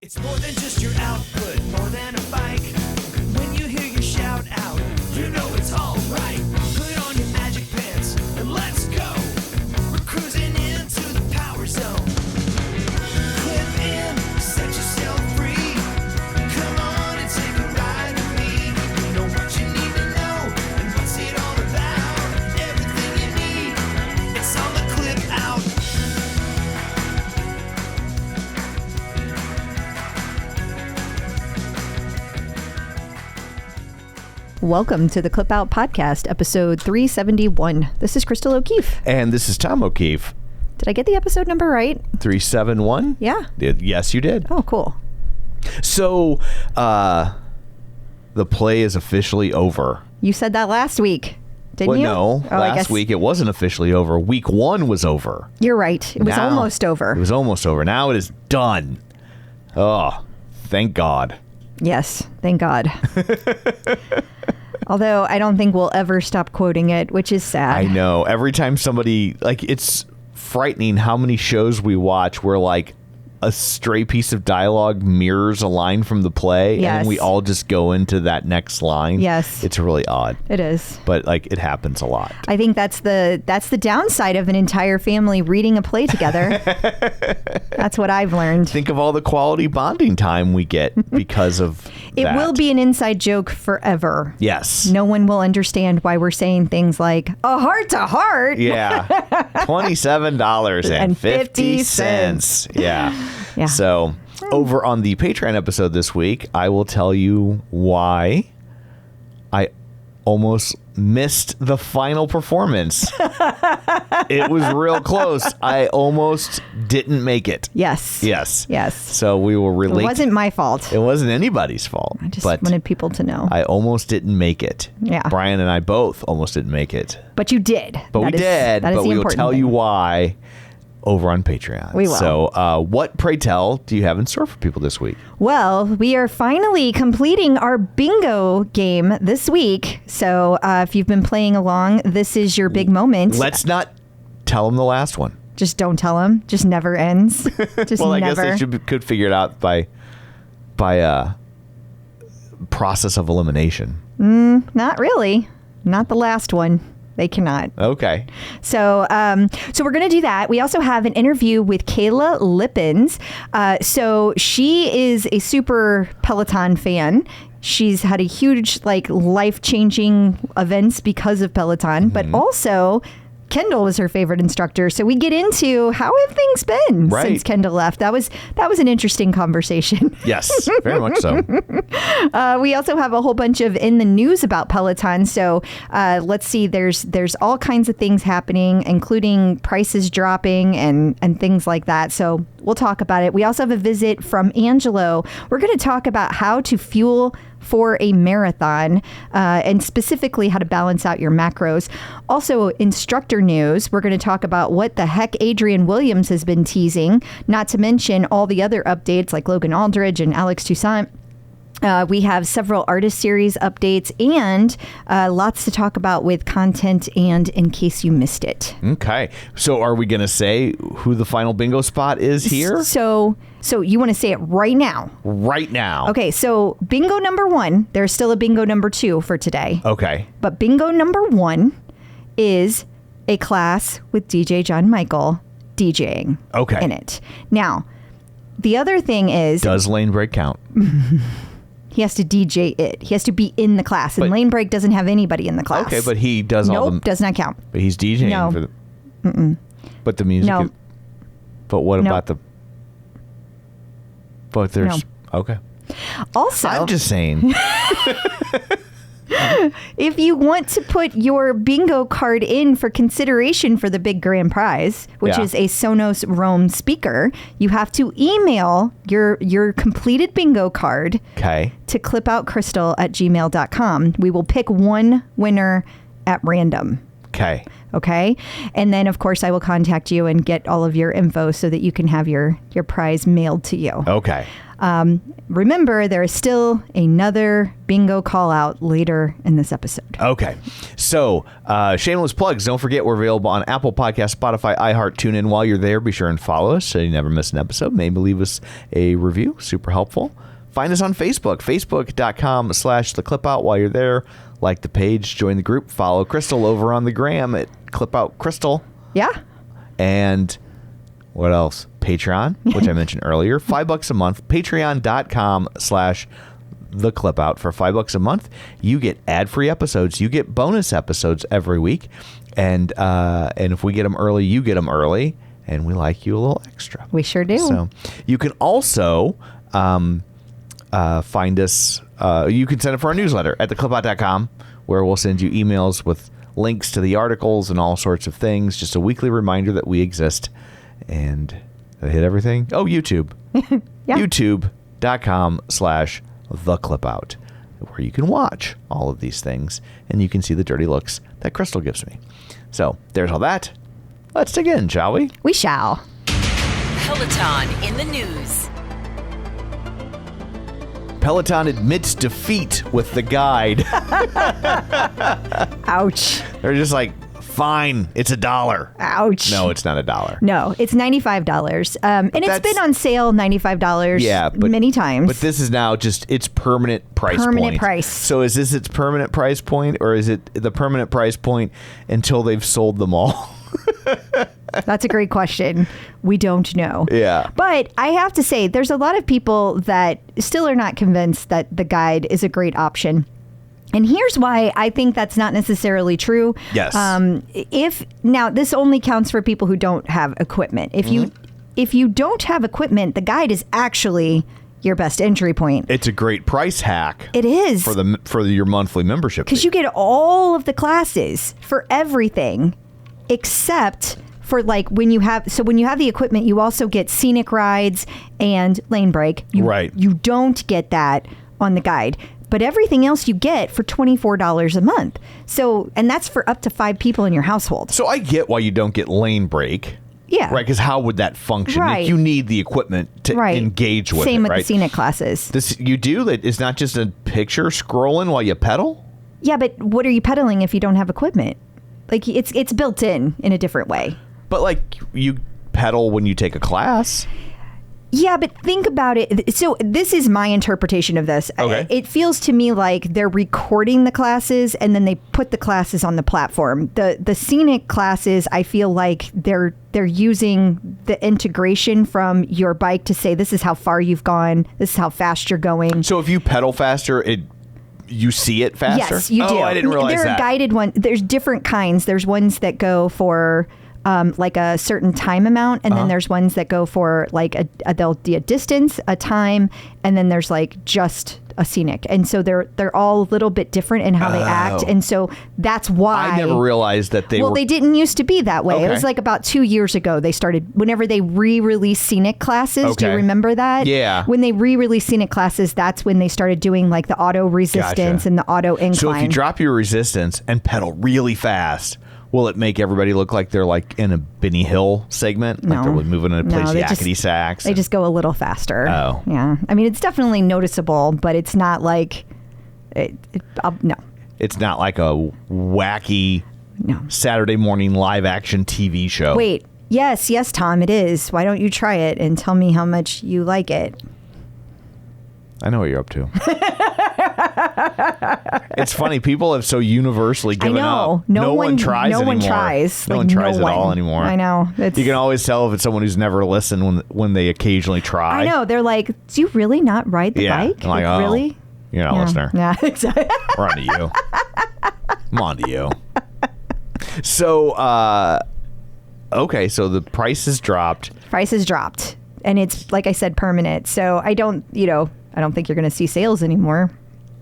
It's more than just your output, more than a bike. When you hear your shout out, you know it's all right. Put on your magic pants and let's go. We're cruising into the power zone. Clip in, set yourself free. Come on and take a ride with me. We know what you need to know and what's it all about. Everything you need, it's on the Clip Out. Welcome to the Clip Out Podcast, episode 371. This is Crystal O'Keefe. And this is Tom O'Keefe. Did I get the episode number right? 371? Yeah. Yes, you did. Oh, cool. So, the play is officially over. You said that last week, didn't you? No, last week it wasn't officially over. Week 1 was over. You're right. It was almost over. It was almost over. Now it is done. Oh, thank God. Yes, thank God. Although I don't think we'll ever stop quoting it, which is sad. I know. Every time somebody, it's frightening how many shows we watch where, a stray piece of dialogue mirrors a line from the play, Yes. and we all just go into that next line. Yes. It's really odd. It is. But, it happens a lot. I think that's the downside of an entire family reading a play together. That's what I've learned. Think of all the quality bonding time we get because of It that. will be an inside joke forever. Yes. No one will understand why we're saying things like a heart to heart. Yeah. $27.50. Yeah. Yeah. So over on the Patreon episode this week, I will tell you why I almost missed the final performance. It was real close. I almost didn't make it. Yes. Yes. Yes. So we will relate. It wasn't my fault. It wasn't anybody's fault. I just but wanted people to know. I almost didn't make it. Yeah. Brian and I both almost didn't make it. But you did. But we did. That is But the we will important tell thing. you why over on Patreon. We will. So what, pray tell, do you have in store for people this week? Well, we are finally completing our bingo game this week. So if you've been playing along, this is your big moment. Let's not tell them the last one. Just don't tell them. Just never ends. Just Well, I never. guess they could figure it out by process of elimination. Not really. Not the last one. They cannot. Okay. So we're going to do that. We also have an interview with Kayla Lippens. So she is a super Peloton fan. She's had a huge, life-changing events because of Peloton, but also Kendall was her favorite instructor. So we get into how have things been since Kendall left. That was an interesting conversation. Yes, very much so. We also have a whole bunch of in the news about Peloton. So let's see, there's all kinds of things happening, including prices dropping and things like that. So we'll talk about it. We also have a visit from Angelo. We're going to talk about how to fuel for a marathon and specifically how to balance out your macros. Also, instructor news. We're going to talk about what the heck Adrian Williams has been teasing, not to mention all the other updates like Logan Aldridge and Alex Toussaint. We have several artist series updates and lots to talk about with content and in case you missed it. Okay. So are we going to say who the final bingo spot is here? So you want to say it right now? Right now. Okay, so bingo number 1, there's still a bingo number 2 for today. Okay. But bingo number 1 is a class with DJ John Michael DJing in it. Now, the other thing is... Does lane break count? He has to DJ it. He has to be in the class. And lane break doesn't have anybody in the class. Okay, but he does all the... Nope, does not count. But he's DJing No. for the... But the music... No. But what about the... But there's... No. Okay. Also... I'm just saying... If you want to put your bingo card in for consideration for the big grand prize, which is a Sonos Roam speaker, you have to email your completed bingo card to clipoutcrystal@gmail.com. We will pick one winner at random. Okay. Okay. And then, of course, I will contact you and get all of your info so that you can have your prize mailed to you. Okay. Remember, there is still another bingo call out later in this episode. Okay. So, shameless plugs. Don't forget we're available on Apple Podcasts, Spotify, iHeart, TuneIn. While you're there, be sure and follow us so you never miss an episode. Maybe leave us a review. Super helpful. Find us on Facebook, facebook.com/theclipout. While you're there, like the page, join the group, follow Crystal over on the gram at clipoutcrystal. Yeah. And what else? Patreon, which I mentioned earlier, $5 a month, patreon.com/theclipout. For $5 a month, you get ad-free episodes. You get bonus episodes every week. And if we get them early, you get them early. And we like you a little extra. We sure do. So you can also find us. You can sign up for our newsletter at theclipout.com, where we'll send you emails with links to the articles and all sorts of things. Just a weekly reminder that we exist. And did I hit everything? Oh, YouTube. Yeah. YouTube.com/theclipout, where you can watch all of these things and you can see the dirty looks that Crystal gives me. So there's all that. Let's dig in, shall we? We shall. Peloton in the news. Peloton admits defeat with the guide. Ouch. They're just like, fine, it's $1. Ouch. No, it's not $1. No, it's $95. And it's That's- been on sale $95 many times. But this is now just its permanent price point. Permanent price. So is this its permanent price point, or is it the permanent price point until they've sold them all? That's a great question. We don't know. Yeah. But I have to say, there's a lot of people that still are not convinced that the guide is a great option. And here's why I think that's not necessarily true. Yes. Now this only counts for people who don't have equipment. If you don't have equipment, the guide is actually your best entry point. It's a great price hack. It is for your monthly membership. because you get all of the classes for everything, except for like when you have the equipment, you also get scenic rides and lane break. Right. You don't get that on the guide. But everything else you get for $24 a month. So, and that's for up to 5 people in your household. So I get why you don't get lane break. Yeah. Right, because how would that function? Right. You need the equipment to engage with Same it, with right? the scenic classes. You do? It's not just a picture scrolling while you pedal? Yeah, but what are you pedaling if you don't have equipment? Like, it's built in a different way. But like you pedal when you take a class. Yeah, but think about it. So this is my interpretation of this. Okay. It feels to me like they're recording the classes and then they put the classes on the platform. The scenic classes, I feel like they're using the integration from your bike to say this is how far you've gone, this is how fast you're going. So if you pedal faster, you see it faster? Yes, you do. Oh, I didn't realize there that. are guided ones. There's different kinds. There's ones that go for like a certain time amount, and then there's ones that go for like they'll do a distance, a time, and then there's like just a scenic. And so they're all a little bit different in how they act, and so that's why I never realized that they were. Well, they didn't used to be that way. Okay. It was like about 2 years ago they started. Whenever they re-released scenic classes, do you Okay. remember that? Yeah. When they re-released scenic classes, that's when they started doing like the auto resistance Gotcha. and the auto incline. So if you drop your resistance and pedal really fast, will it make everybody look like they're like in a Benny Hill segment? No. Like they're moving in a place they just- yakety sacks? They just go a little faster. Oh. Yeah. I mean, it's definitely noticeable, but it's not like, no. It's not like a wacky No. Saturday morning live action TV show. Wait. Yes, Tom, it is. Why don't you try it and tell me how much you like it? I know what you're up to. It's funny. People have so universally given up. No one tries No anymore. one tries. No Like, one tries no at all one. anymore. I know. You can always tell if it's someone who's never listened when they occasionally try. I know. They're like, do you really not ride the Yeah. bike? I'm like, oh, really? You're not a listener. Yeah, exactly. We're on to you. I'm on to you. So, okay. So the price has dropped. Price has dropped. And it's, like I said, permanent. So I don't think you're going to see sales anymore.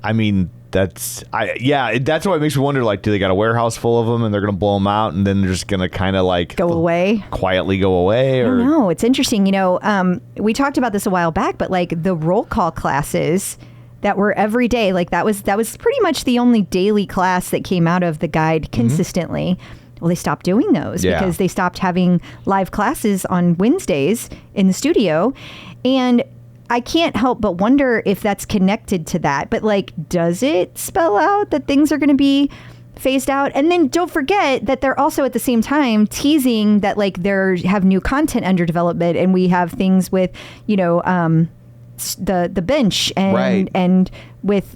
I mean, that's what it makes me wonder. Like, do they got a warehouse full of them and they're going to blow them out and then they're just going to kind of like Go away. quietly go away? Or No, it's interesting. We talked about this a while back, but like the roll call classes that were every day, like that was pretty much the only daily class that came out of the guide consistently. Well, they stopped doing those because they stopped having live classes on Wednesdays in the studio. And I can't help but wonder if that's connected to that. But like, does it spell out that things are going to be phased out? And then don't forget that they're also at the same time teasing that like they have new content under development, and we have things with, you know, the bench and with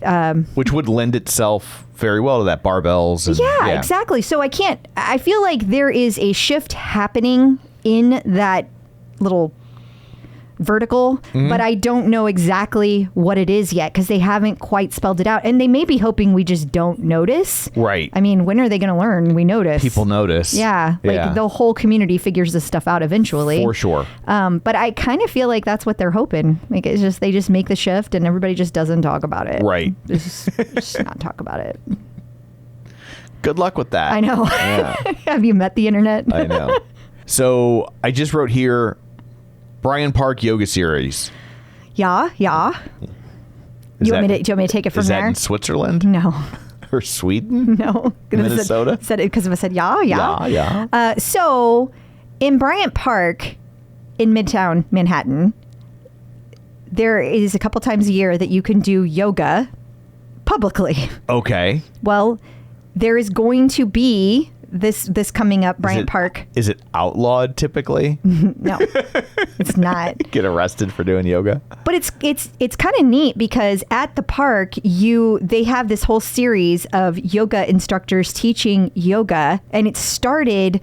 which would lend itself very well to that, barbells. And, yeah, exactly. So I feel like there is a shift happening in that little vertical, but I don't know exactly what it is yet because they haven't quite spelled it out, and they may be hoping we just don't notice. Right. I mean, when are they going to learn? We notice. People notice. Yeah. Like the whole community figures this stuff out eventually. For sure. But I kind of feel like that's what they're hoping. Like it's just, they just make the shift and everybody just doesn't talk about it. Right. Just not talk about it. Good luck with that. I know. Yeah. Have you met the internet? I know. So I just wrote here, Bryan Park Yoga Series. Yeah. Do you want me to take it from is there? Is that in Switzerland? No. Or Sweden? No. Minnesota? Said it because I said yeah. So in Bryant Park in Midtown Manhattan, there is a couple times a year that you can do yoga publicly. Okay. Well, there is going to be this coming up, Bryant Park. Is it outlawed typically? No, it's not. Get arrested for doing yoga? But it's kind of neat because at the park, they have this whole series of yoga instructors teaching yoga, and it started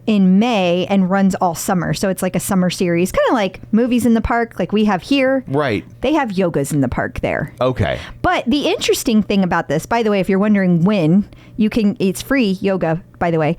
in May and runs all summer. So it's like a summer series, kind of like movies in the park like we have here. Right. They have yogas in the park there. Okay. But the interesting thing about this, by the way, if you're wondering when, it's free yoga, by the way,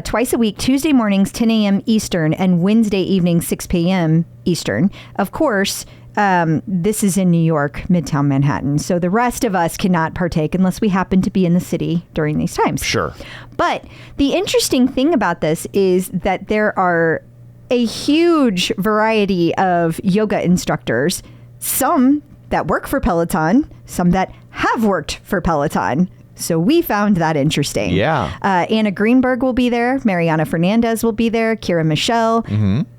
twice a week, Tuesday mornings, 10 a.m. Eastern, and Wednesday evening, 6 p.m. Eastern. Of course, this is in New York, Midtown Manhattan. So the rest of us cannot partake unless we happen to be in the city during these times. Sure. But the interesting thing about this is that there are a huge variety of yoga instructors, some that work for Peloton, some that have worked for Peloton. So we found that interesting. Yeah. Anna Greenberg will be there. Mariana Fernandez will be there. Kira Michelle,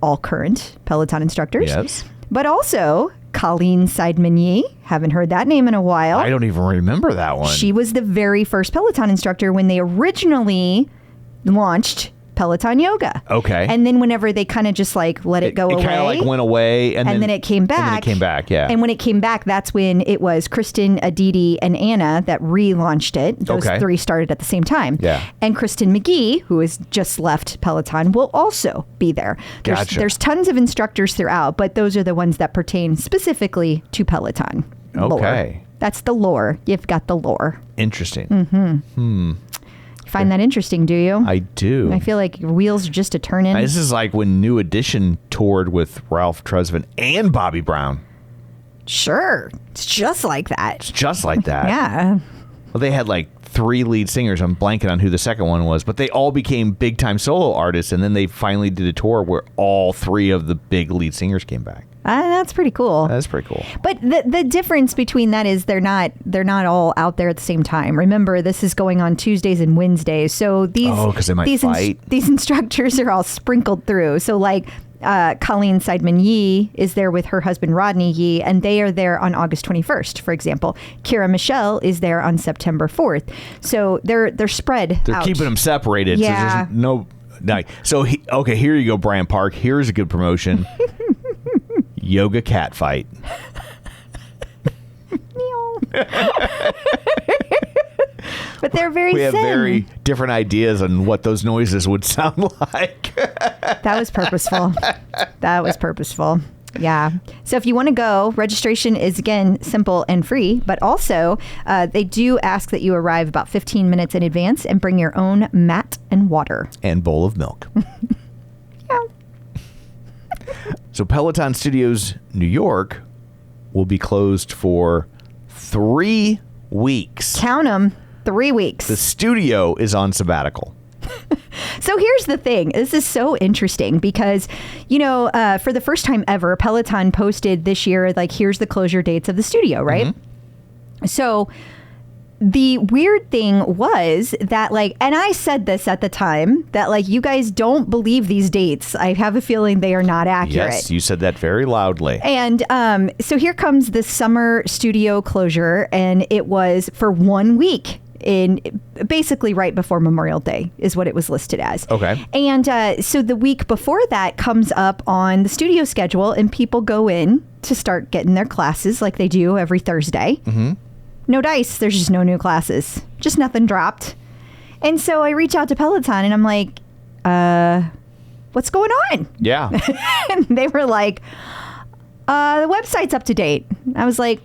all current Peloton instructors. Yes. But also Colleen Seidman-Yee. Haven't heard that name in a while. I don't even remember that one. She was the very first Peloton instructor when they originally launched Peloton Yoga. Okay. And then whenever they kind of just like let it go away. It kind of like went away. And then it came back. And then it came back, yeah. And when it came back, that's when it was Kristen, Aditi, and Anna that relaunched it. Those three started at the same time. Yeah. And Kristen McGee, who has just left Peloton, will also be there. There's tons of instructors throughout, but those are the ones that pertain specifically to Peloton. Okay. Lore. That's the lore. You've got the lore. Interesting. You find that interesting, do you? I do. I feel like wheels are just a turning. This is like when New Edition toured with Ralph Tresvant and Bobby Brown. Sure. It's just like that. It's just like that. Yeah. Well, they had like 3 lead singers. I'm blanking on who the second one was, but they all became big time solo artists, and then they finally did a tour where all 3 of the big lead singers came back. That's pretty cool. That's pretty cool. But the difference between that is they're not all out there at the same time. Remember, this is going on Tuesdays and Wednesdays. So because they might fight. These instructors are all sprinkled through. So like Colleen Seidman-Yee is there with her husband Rodney Yee, and they are there on August 21st, for example. Kira Michelle is there on September 4th. So they're spread They're out. keeping them separated. Yeah. So there's no... So, here you go, Bryant Park. Here's a good promotion. Yoga cat fight. But they're very We have zen. very different ideas on what those noises would sound like. That was purposeful. That was purposeful. Yeah. So if you want to go, registration is, again, simple and free, but also they do ask that you arrive about 15 minutes in advance and bring your own mat and water. And bowl of milk. Yeah. So Peloton Studios New York will be closed for 3 weeks. Count them. 3 weeks. The studio is on sabbatical. So here's the thing. This is so interesting because, for the first time ever, Peloton posted this year, like, here's the closure dates of the studio, right? Mm-hmm. So the weird thing was that, like, and I said this at the time, that, like, you guys don't believe these dates. I have a feeling they are not accurate. Yes, you said that very loudly. And so here comes the summer studio closure, and it was for 1 week. In basically right before Memorial Day is what it was listed as. Okay. And so the week before that comes up on the studio schedule, and people go in to start getting their classes like they do every Thursday. Mm-hmm. No dice. There's just no new classes. Just nothing dropped. And so I reach out to Peloton and I'm like, what's going on? Yeah. And they were like, the website's up to date. I was like,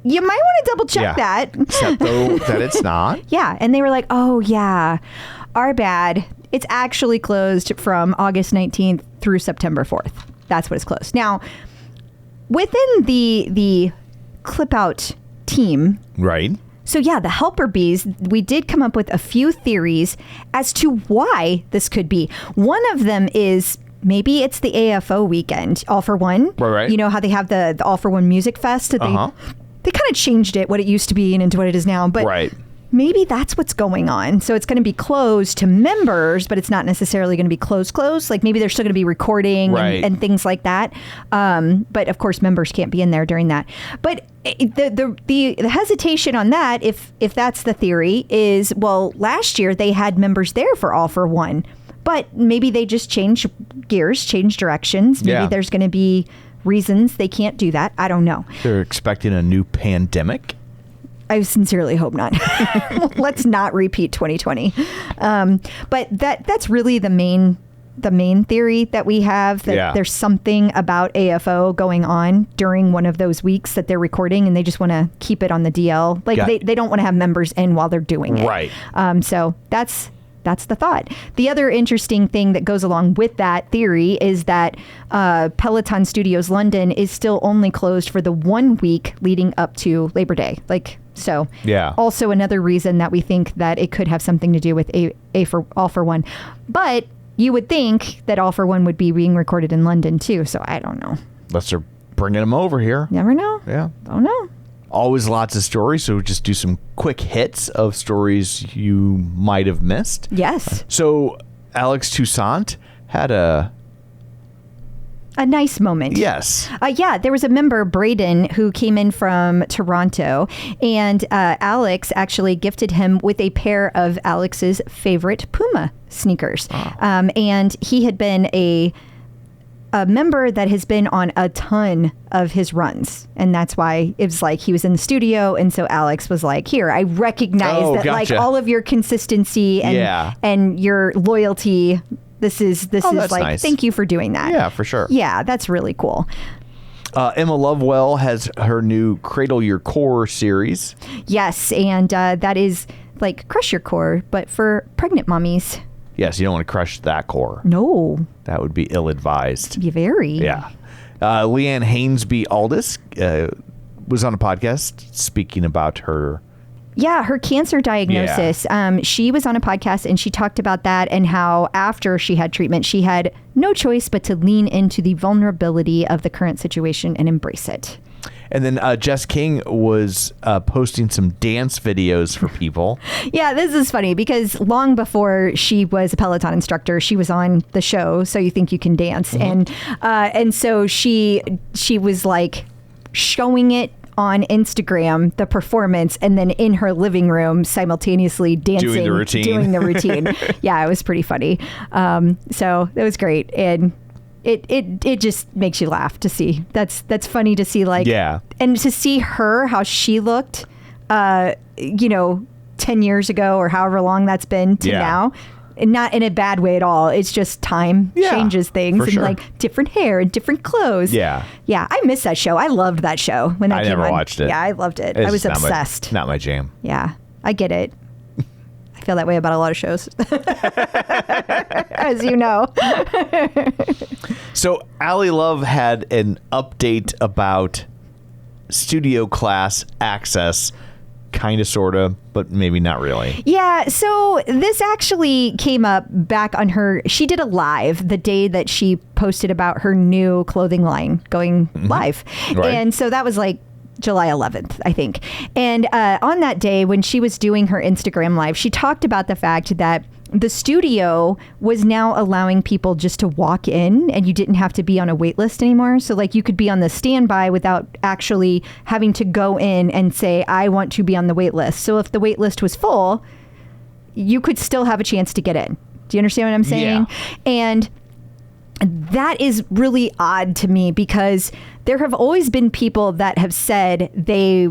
you might want to double check that. Except though that it's not. Yeah. And they were like, oh, yeah, our bad. It's actually closed from August 19th through September 4th. That's what it's closed. Now, within the clip out team. Right. So, yeah, the helper bees, we did come up with a few theories as to why this could be. One of them is maybe it's the AFO weekend, All for One. Right. You know how they have the All for One Music Fest? That they kind of changed it, what it used to be and into what it is now. But maybe that's what's going on. So it's going to be closed to members, but it's not necessarily going to be closed. Like maybe they're still going to be recording and things like that. But of course, members can't be in there during that. But the hesitation on that, if that's the theory, is, well, last year they had members there for All for One. But maybe they just change gears, change directions. Maybe there's going to be reasons they can't do that. I don't know. They're expecting a new pandemic. I sincerely hope not. Let's not repeat 2020. But that's really the main theory that we have, that there's something about AFO going on during one of those weeks that they're recording, and they just want to keep it on the DL. Like they don't want to have members in while they're doing it. Right. So that's the thought. The other interesting thing that goes along with that theory is that Peloton Studios London is still only closed for the 1 week leading up to Labor Day. So also another reason that we think that it could have something to do with All for One. But you would think that All for One would be being recorded in London too. So I don't know. Unless they're bringing them over here. Never know. Yeah. Don't know. Always lots of stories, so just do some quick hits of stories you might have missed. Yes. So Alex Toussaint had a nice moment. Yes. There was a member, Braden, who came in from Toronto, and Alex actually gifted him with a pair of Alex's favorite Puma sneakers. Oh. And he had been a member that has been on a ton of his runs, and that's why it was like he was in the studio, and so Alex was like, here, I recognize that like all of your consistency and your loyalty, this is like nice. Thank you for doing that. Yeah, for sure. Yeah, that's really cool. Emma Lovewell has her new Cradle Your Core series. Yes, and that is like Crush Your Core, but for pregnant mommies. Yes, you don't want to crush that core. No. That would be ill-advised. Be very. Yeah. Leanne Hainsby Aldis was on a podcast speaking about her... Yeah, her cancer diagnosis. Yeah. She was on a podcast and she talked about that and how after she had treatment, she had no choice but to lean into the vulnerability of the current situation and embrace it. And then Jess King was posting some dance videos for people. Yeah, this is funny because long before she was a Peloton instructor, she was on the show, So You Think You Can Dance. Mm-hmm. And so she was like showing it on Instagram, the performance, and then in her living room simultaneously dancing, doing the routine. Yeah, it was pretty funny. So that was great. And it just makes you laugh to see. That's funny to see, like, and to see her, how she looked, 10 years ago or however long that's been to now. And not in a bad way at all. It's just time changes things, and like different hair and different clothes. Yeah. I miss that show. I loved that show when that came on. I never watched it. Yeah, I loved it. I was obsessed. Not my jam. Yeah, I get it. I feel that way about a lot of shows, as you know. So Allie Love had an update about studio class access. Kind of, sort of, but maybe not really. Yeah, so this actually came up back on her. She did a live the day that she posted about her new clothing line going live. Right. And so that was like July 11th, I think. And on that day, when she was doing her Instagram live, she talked about the fact that the studio was now allowing people just to walk in and you didn't have to be on a wait list anymore. So like you could be on the standby without actually having to go in and say, I want to be on the wait list. So if the wait list was full, you could still have a chance to get in. Do you understand what I'm saying? Yeah. And that is really odd to me because there have always been people that have said they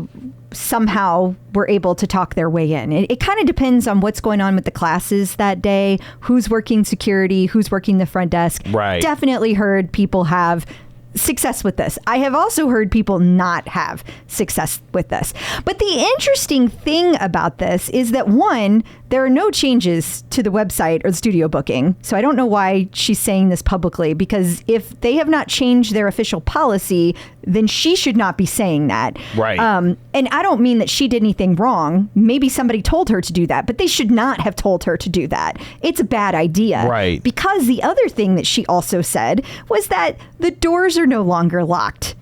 somehow were able to talk their way in. It kind of depends on what's going on with the classes that day, who's working security, who's working the front desk. Right. Definitely heard people have success with this. I have also heard people not have success with this. But the interesting thing about this is that, one, there are no changes to the website or the studio booking. So I don't know why she's saying this publicly, because if they have not changed their official policy, then she should not be saying that. Right. And I don't mean that she did anything wrong. Maybe somebody told her to do that, but they should not have told her to do that. It's a bad idea. Right. Because the other thing that she also said was that the doors are no longer locked.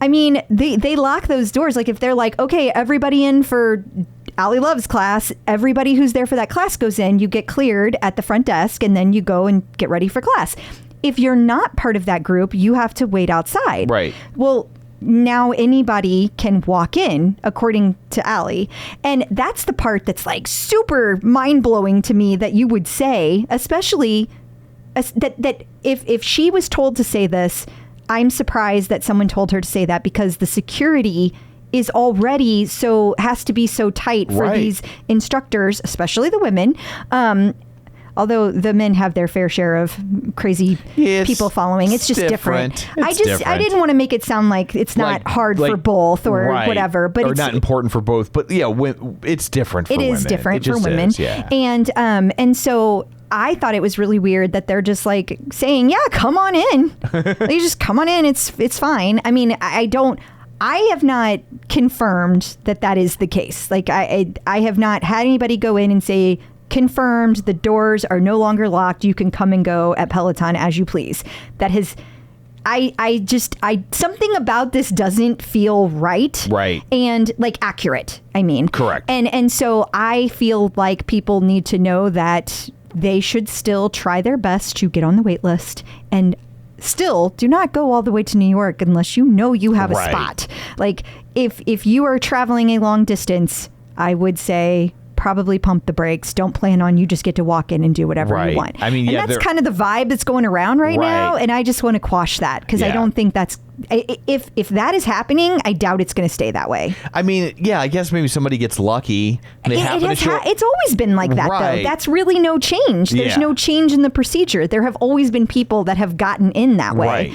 I mean, they lock those doors. Like if they're like, okay, everybody in for Allie Love's class, everybody who's there for that class goes in, you get cleared at the front desk, and then you go and get ready for class. If you're not part of that group, you have to wait outside. Right. Well, now anybody can walk in, according to Allie. And that's the part that's like super mind-blowing to me that you would say, especially that if she was told to say this, I'm surprised that someone told her to say that, because the security is already has to be so tight for Right. these instructors, especially the women. Although the men have their fair share of crazy people following. It's just different. I didn't want to make it sound like it's not hard for both or right. whatever, but it's not important for both. But yeah, it's different for women. It is different for just women. is, yeah. And so I thought it was really weird that they're just like saying, yeah, come on in. You just come on in. It's fine. I mean, I have not confirmed that is the case. Like I have not had anybody go in and say, confirmed, the doors are no longer locked. You can come and go at Peloton as you please. That has, something about this doesn't feel right. Right. And like accurate, I mean. Correct. And so I feel like people need to know that they should still try their best to get on the wait list, and still do not go all the way to New York unless you know you have a Right. spot. Like if you are traveling a long distance, I would say probably pump the brakes. Don't plan on you just get to walk in and do whatever Right. you want. I mean, and yeah, that's kind of the vibe that's going around right now. Right. And I just want to quash that, because I Yeah. don't think that's, if that is happening, I doubt it's going to stay that way. I mean, yeah, I guess maybe somebody gets lucky. And they happen to show It's always been like that, Right. though. That's really no change. There's Yeah. no change in the procedure. There have always been people that have gotten in that way. Right.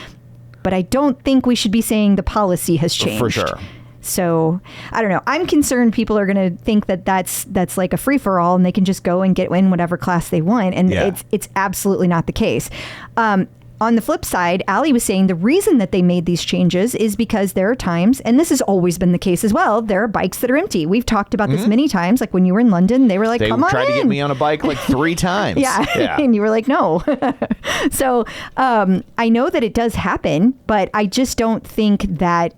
But I don't think we should be saying the policy has changed. For sure. So I don't know. I'm concerned people are going to think that that's like a free for all and they can just go and get in whatever class they want. And Yeah. it's absolutely not the case. On the flip side, Allie was saying the reason that they made these changes is because there are times, and this has always been the case as well, there are bikes that are empty. We've talked about this many times. Like when you were in London, they were like, They come on tried to in. get me on a bike like 3 times. Yeah. Yeah. And you were like, no. So I know that it does happen, but I just don't think that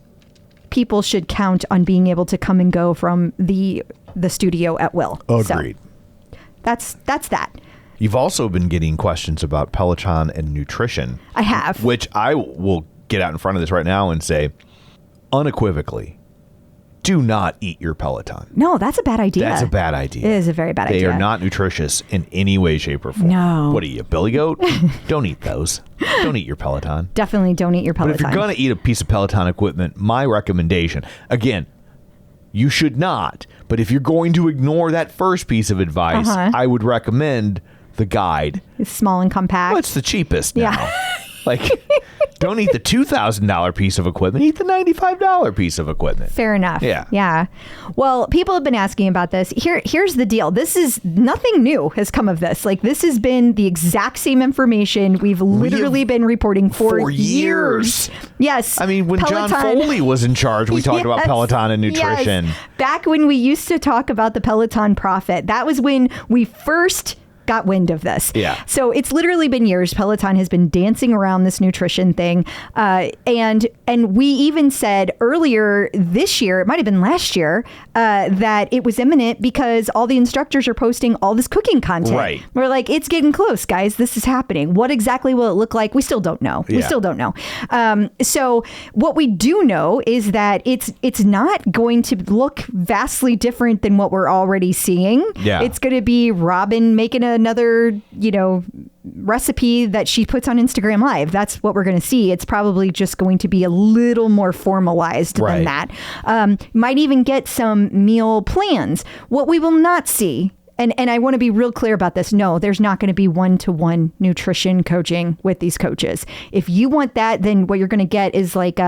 people should count on being able to come and go from the studio at will. Agreed. So that's that. You've also been getting questions about Peloton and nutrition. I have. Which I will get out in front of this right now and say, unequivocally, do not eat your Peloton. No, that's a bad idea. That's a bad idea. It is a very bad They idea. are not nutritious in any way, shape, or form. No. What are you, Billy Goat? Don't eat those. Don't eat your Peloton. Definitely don't eat your But Peloton. if you're going to eat a piece of Peloton equipment, my recommendation, again, you should not. But if you're going to ignore that first piece of advice, I would recommend the guide. It's small and compact. Well, it's the cheapest now. Yeah. Like, don't eat the $2,000 piece of equipment. Eat the $95 piece of equipment. Fair enough. Yeah. Yeah. Well, people have been asking about this. Here's the deal. This is nothing new has come of this. Like, this has been the exact same information we've literally been reporting for years. Yes. I mean, when Peloton. John Foley was in charge, we talked about Yes. Peloton and nutrition. Yes. Back when we used to talk about the Peloton profit, that was when we first got wind of this. Yeah. So it's literally been years. Peloton has been dancing around this nutrition thing. And we even said earlier this year, it might have been last year, that it was imminent because all the instructors are posting all this cooking content. Right. We're like, it's getting close, guys. This is happening. What exactly will it look like? We still don't know. We still don't know. So what we do know is that it's not going to look vastly different than what we're already seeing. Yeah. It's going to be Robin making another, recipe that she puts on Instagram Live. That's what we're going to see. It's probably just going to be a little more formalized than that. Might even get some meal plans. What we will not see, and I want to be real clear about this. No, there's not going to be one-to-one nutrition coaching with these coaches. If you want that, then what you're going to get is like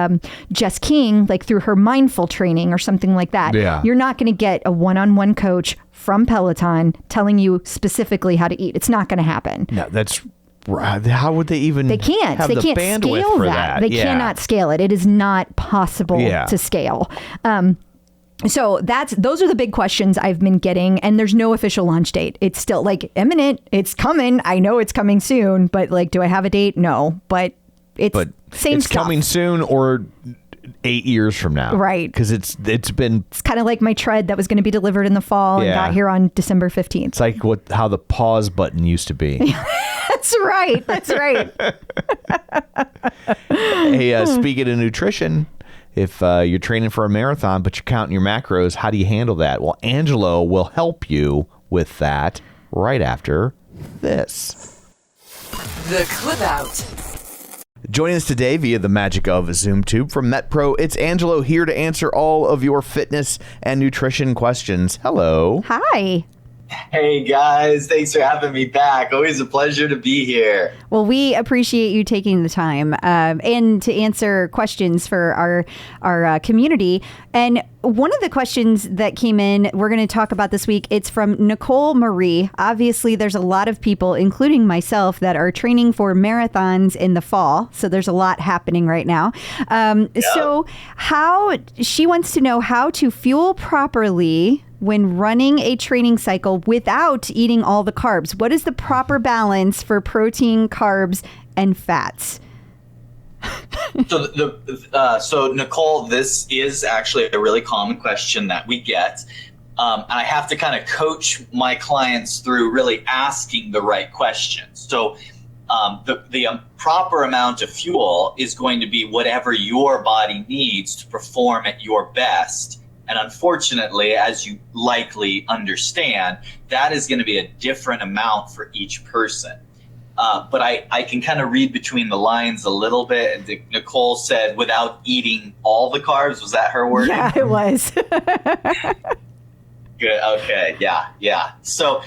Jess King, like through her mindful training or something like that. Yeah. You're not going to get a one-on-one coach from Peloton telling you specifically how to eat. It's not going to happen. No, that's how would they even? They can't. Have They the can't bandwidth scale for that. They cannot scale it. It is not possible to scale. So those are the big questions I've been getting, and there's no official launch date. It's still like imminent. It's coming. I know it's coming soon, but like, do I have a date? No, but it's same it's stuff. coming soon or 8 years from now, right? Because it's kind of like my tread that was going to be delivered in the fall and got here on December 15th. It's like how the pause button used to be. That's right. Hey, speaking of nutrition, if you're training for a marathon but you're counting your macros, how do you handle that? Well, Angelo will help you with that right after this. The Clip Out. Joining us today via the magic of ZoomTube from MetPro, it's Angelo here to answer all of your fitness and nutrition questions. Hello. Hi. Hey guys, thanks for having me back. Always a pleasure to be here. Well, we appreciate you taking the time and to answer questions for our community. And one of the questions that came in, we're going to talk about this week. It's from Nicole Marie. Obviously, there's a lot of people, including myself, that are training for marathons in the fall. So there's a lot happening right now. So she wants to know how to fuel properly when running a training cycle without eating all the carbs. What is the proper balance for protein, carbs, and fats? So Nicole, this is actually a really common question that we get. And I have to kind of coach my clients through really asking the right questions. So the proper amount of fuel is going to be whatever your body needs to perform at your best. And unfortunately, as you likely understand, that is going to be a different amount for each person. But I can kind of read between the lines a little bit. And Nicole said, without eating all the carbs, was that her wording? Yeah, it was. Good. Okay. Yeah. So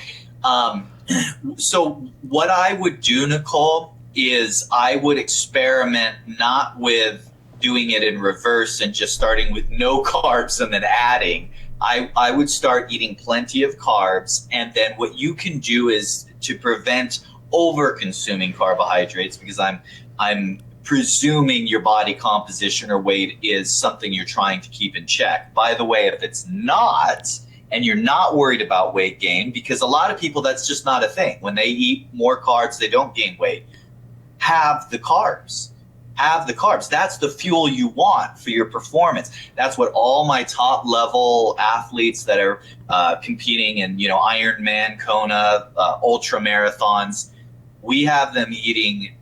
what I would do, Nicole, is I would experiment not with doing it in reverse and just starting with no carbs and then adding. I would start eating plenty of carbs, and then what you can do is to prevent over consuming carbohydrates, because I'm presuming your body composition or weight is something you're trying to keep in check. By the way, if it's not, and you're not worried about weight gain, because a lot of people, that's just not a thing. When they eat more carbs, they don't gain weight. Have the carbs. That's the fuel you want for your performance. That's what all my top level athletes that are competing in, Ironman, Kona, ultra marathons, we have them eating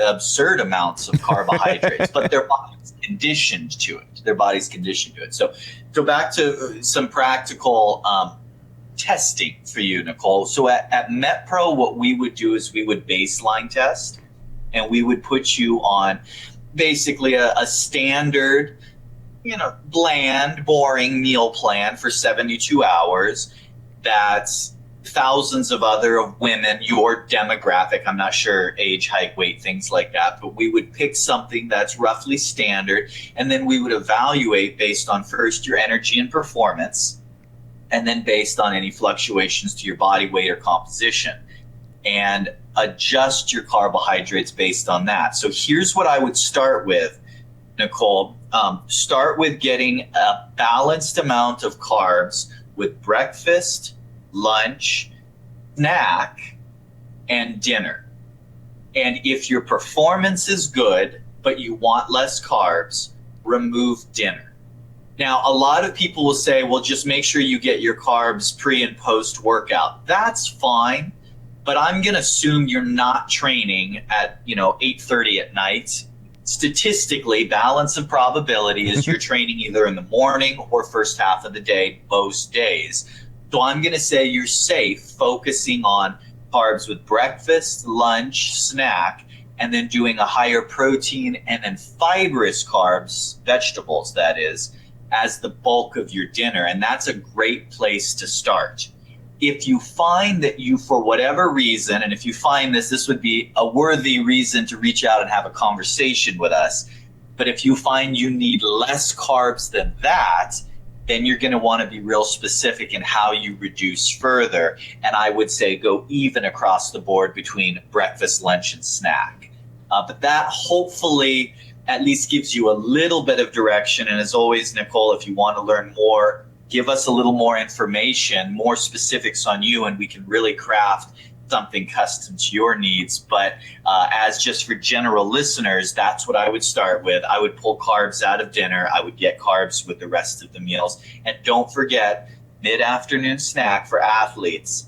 absurd amounts of carbohydrates, but their body's conditioned to it. So back to some practical testing for you, Nicole. So at MetPro, what we would do is we would baseline test. And we would put you on basically a standard, bland, boring meal plan for 72 hours. That's thousands of other women, your demographic, I'm not sure, age, height, weight, things like that. But we would pick something that's roughly standard. And then we would evaluate based on first your energy and performance, and then based on any fluctuations to your body weight or composition. And adjust your carbohydrates based on that. So here's what I would start with, Nicole. Start with getting a balanced amount of carbs with breakfast, lunch, snack and dinner. And if your performance is good, but you want less carbs, remove dinner. Now, a lot of people will say, well, just make sure you get your carbs pre and post workout. That's fine, but I'm going to assume you're not training at, 8:30 at night. Statistically, balance of probability is you're training either in the morning or first half of the day, most days. So I'm going to say you're safe focusing on carbs with breakfast, lunch, snack, and then doing a higher protein and then fibrous carbs, vegetables that is, as the bulk of your dinner. And that's a great place to start. If you find that you, for whatever reason, and if you find this would be a worthy reason to reach out and have a conversation with us. But if you find you need less carbs than that, then you're going to want to be real specific in how you reduce further. And I would say go even across the board between breakfast, lunch, and snack. But that hopefully at least gives you a little bit of direction. And as always, Nicole, if you want to learn more, give us a little more information, more specifics on you, and we can really craft something custom to your needs. But as just for general listeners, that's what I would start with. I would pull carbs out of dinner. I would get carbs with the rest of the meals. And don't forget, mid-afternoon snack for athletes,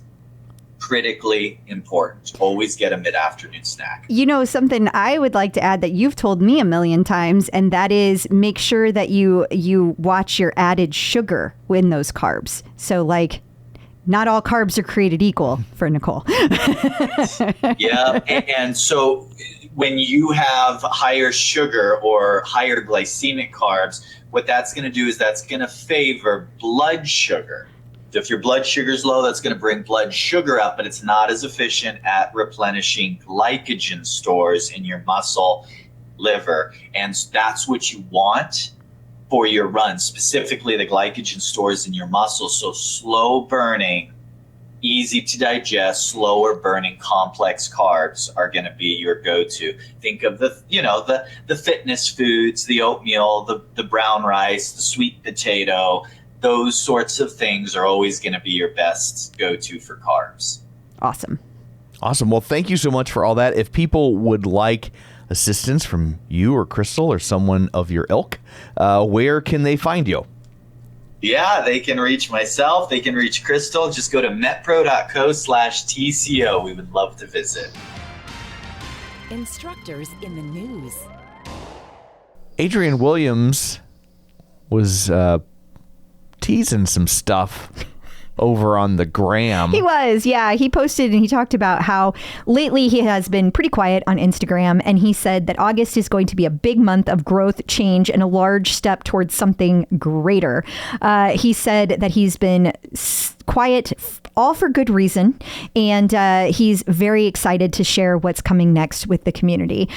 critically important. Always get a mid-afternoon snack. Something I would like to add that you've told me a million times, and that is make sure that you watch your added sugar in those carbs. So not all carbs are created equal for Nicole. Yeah. And so when you have higher sugar or higher glycemic carbs, what that's going to do is that's going to favor blood sugar. If your blood sugar is low, that's going to bring blood sugar up, but it's not as efficient at replenishing glycogen stores in your muscle, liver. And that's what you want for your run, specifically the glycogen stores in your muscles. So slow burning, easy to digest, slower burning complex carbs are going to be your go-to. Think of the fitness foods, the oatmeal, the brown rice, the sweet potato. Those sorts of things are always going to be your best go-to for carbs. Awesome. Well, thank you so much for all that. If people would like assistance from you or Crystal or someone of your ilk, where can they find you? Yeah, they can reach myself. They can reach Crystal. Just go to metpro.co/TCO. We would love to visit. Instructors in the news. Adrian Williams was teasing some stuff over on the gram. He was, yeah. He posted and he talked about how lately he has been pretty quiet on Instagram, and he said that August is going to be a big month of growth, change, and a large step towards something greater. He said that he's been quiet, all for good reason, and he's very excited to share what's coming next with the community.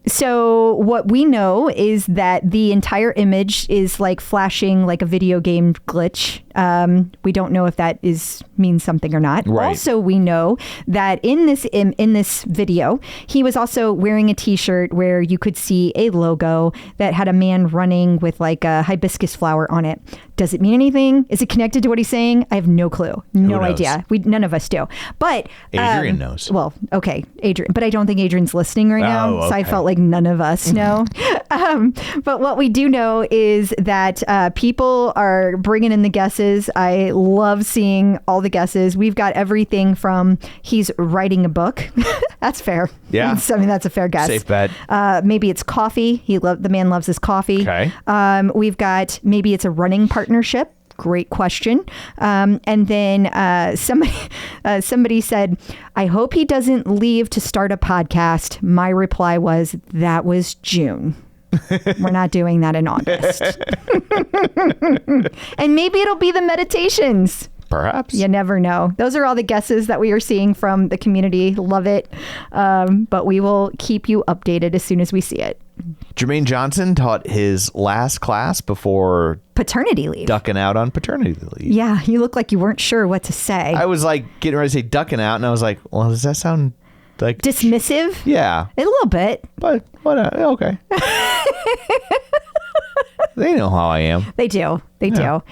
So what we know is that the entire image is flashing like a video game glitch. We don't know if that means something or not. Right. Also, we know that in this video, he was also wearing a T-shirt where you could see a logo that had a man running with a hibiscus flower on it. Does it mean anything? Is it connected to what he's saying? I have no clue. No idea. None of us do. But Adrian knows. Well, okay, Adrian. But I don't think Adrian's listening right now. Okay. So I felt like none of us know. But what we do know is that people are bringing in the guesses. I love seeing all the guesses. We've got everything from he's writing a book. That's fair. Yeah. That's a fair guess. Safe bet. Maybe it's coffee. The man loves his coffee. Okay. We've got maybe it's a running partnership. Great question. And then somebody said, I hope he doesn't leave to start a podcast. My reply was, that was June. We're not doing that in August. And maybe it'll be the meditations. Perhaps. You never know. Those are all the guesses that we are seeing from the community. Love it. But we will keep you updated as soon as we see it. Jermaine Johnson taught his last class before Paternity leave. ducking out on paternity leave. Yeah, you look like you weren't sure what to say. I was getting ready to say ducking out, and I was like, well, does that sound like Dismissive? Yeah. A little bit. But whatever. Okay. They know how I am. They do. They do.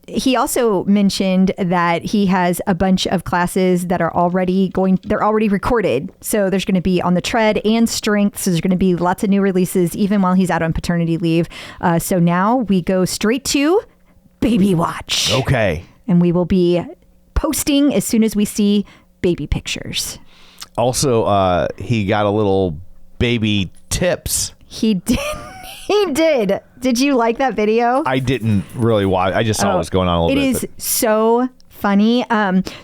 He also mentioned that he has a bunch of classes that are they're already recorded. So there's going to be on the tread and strength. So there's going to be lots of new releases, even while he's out on paternity leave. So now we go straight to Baby Watch. Okay. And we will be posting as soon as we see baby pictures. Also, he got a little baby tips. He did. He did. Did you like that video? I didn't really watch. I just saw what was going on a little bit. It is so funny.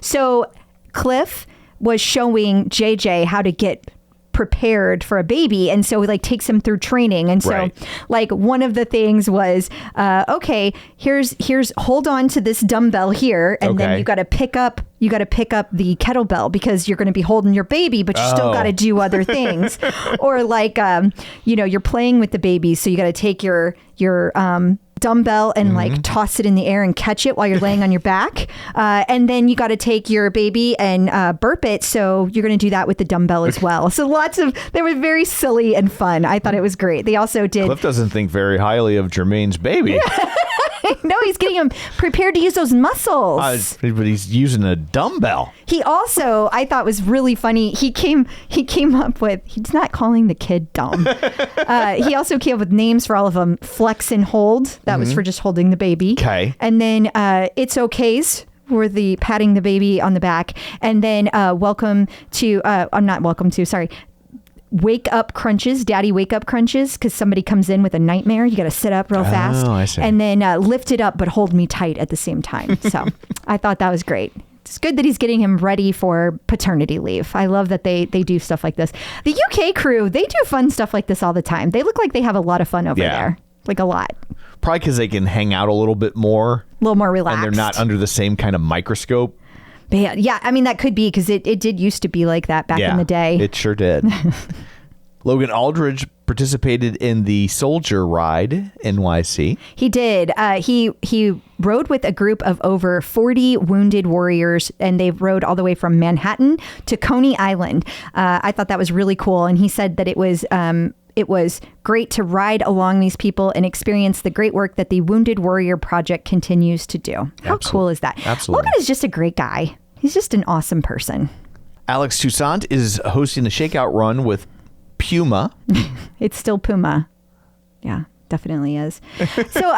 So Cliff was showing JJ how to get prepared for a baby, and so he takes him through training. And so one of the things was okay, here's hold on to this dumbbell here, and then you got to pick up the kettlebell because you're going to be holding your baby, but you still got to do other things. Or you're playing with the baby, so you got to take your dumbbell and toss it in the air and catch it while you're laying on your back. And then you got to take your baby and burp it. So you're going to do that with the dumbbell as well. So they were very silly and fun. I thought it was great. They also did. Cliff doesn't think very highly of Jermaine's baby. No, he's getting him prepared to use those muscles. But he's using a dumbbell. He also, I thought, was really funny. He came up with, he's not calling the kid dumb. He also came up with names for all of them. Flex and hold. That was for just holding the baby. Okay. And then it's okays for the patting the baby on the back. And then wake up crunches, daddy wake up crunches, because somebody comes in with a nightmare. You got to sit up real fast. I see. And then lift it up, but hold me tight at the same time. So I thought that was great. It's good that he's getting him ready for paternity leave. I love that they do stuff like this. The UK crew, they do fun stuff like this all the time. They look like they have a lot of fun over there. Like a lot. Probably because they can hang out a little bit more. A little more relaxed. And they're not under the same kind of microscope. But yeah, I mean, that could be because it did used to be like that back in the day. It sure did. Logan Aldridge participated in the Soldier Ride NYC. He did. He rode with a group of over 40 wounded warriors, and they rode all the way from Manhattan to Coney Island. I thought that was really cool. And he said that it was great to ride along these people and experience the great work that the Wounded Warrior Project continues to do. How cool is that? Absolutely. Logan is just a great guy. He's just an awesome person. Alex Toussaint is hosting a shakeout run with Puma. It's still Puma. Yeah, definitely is. So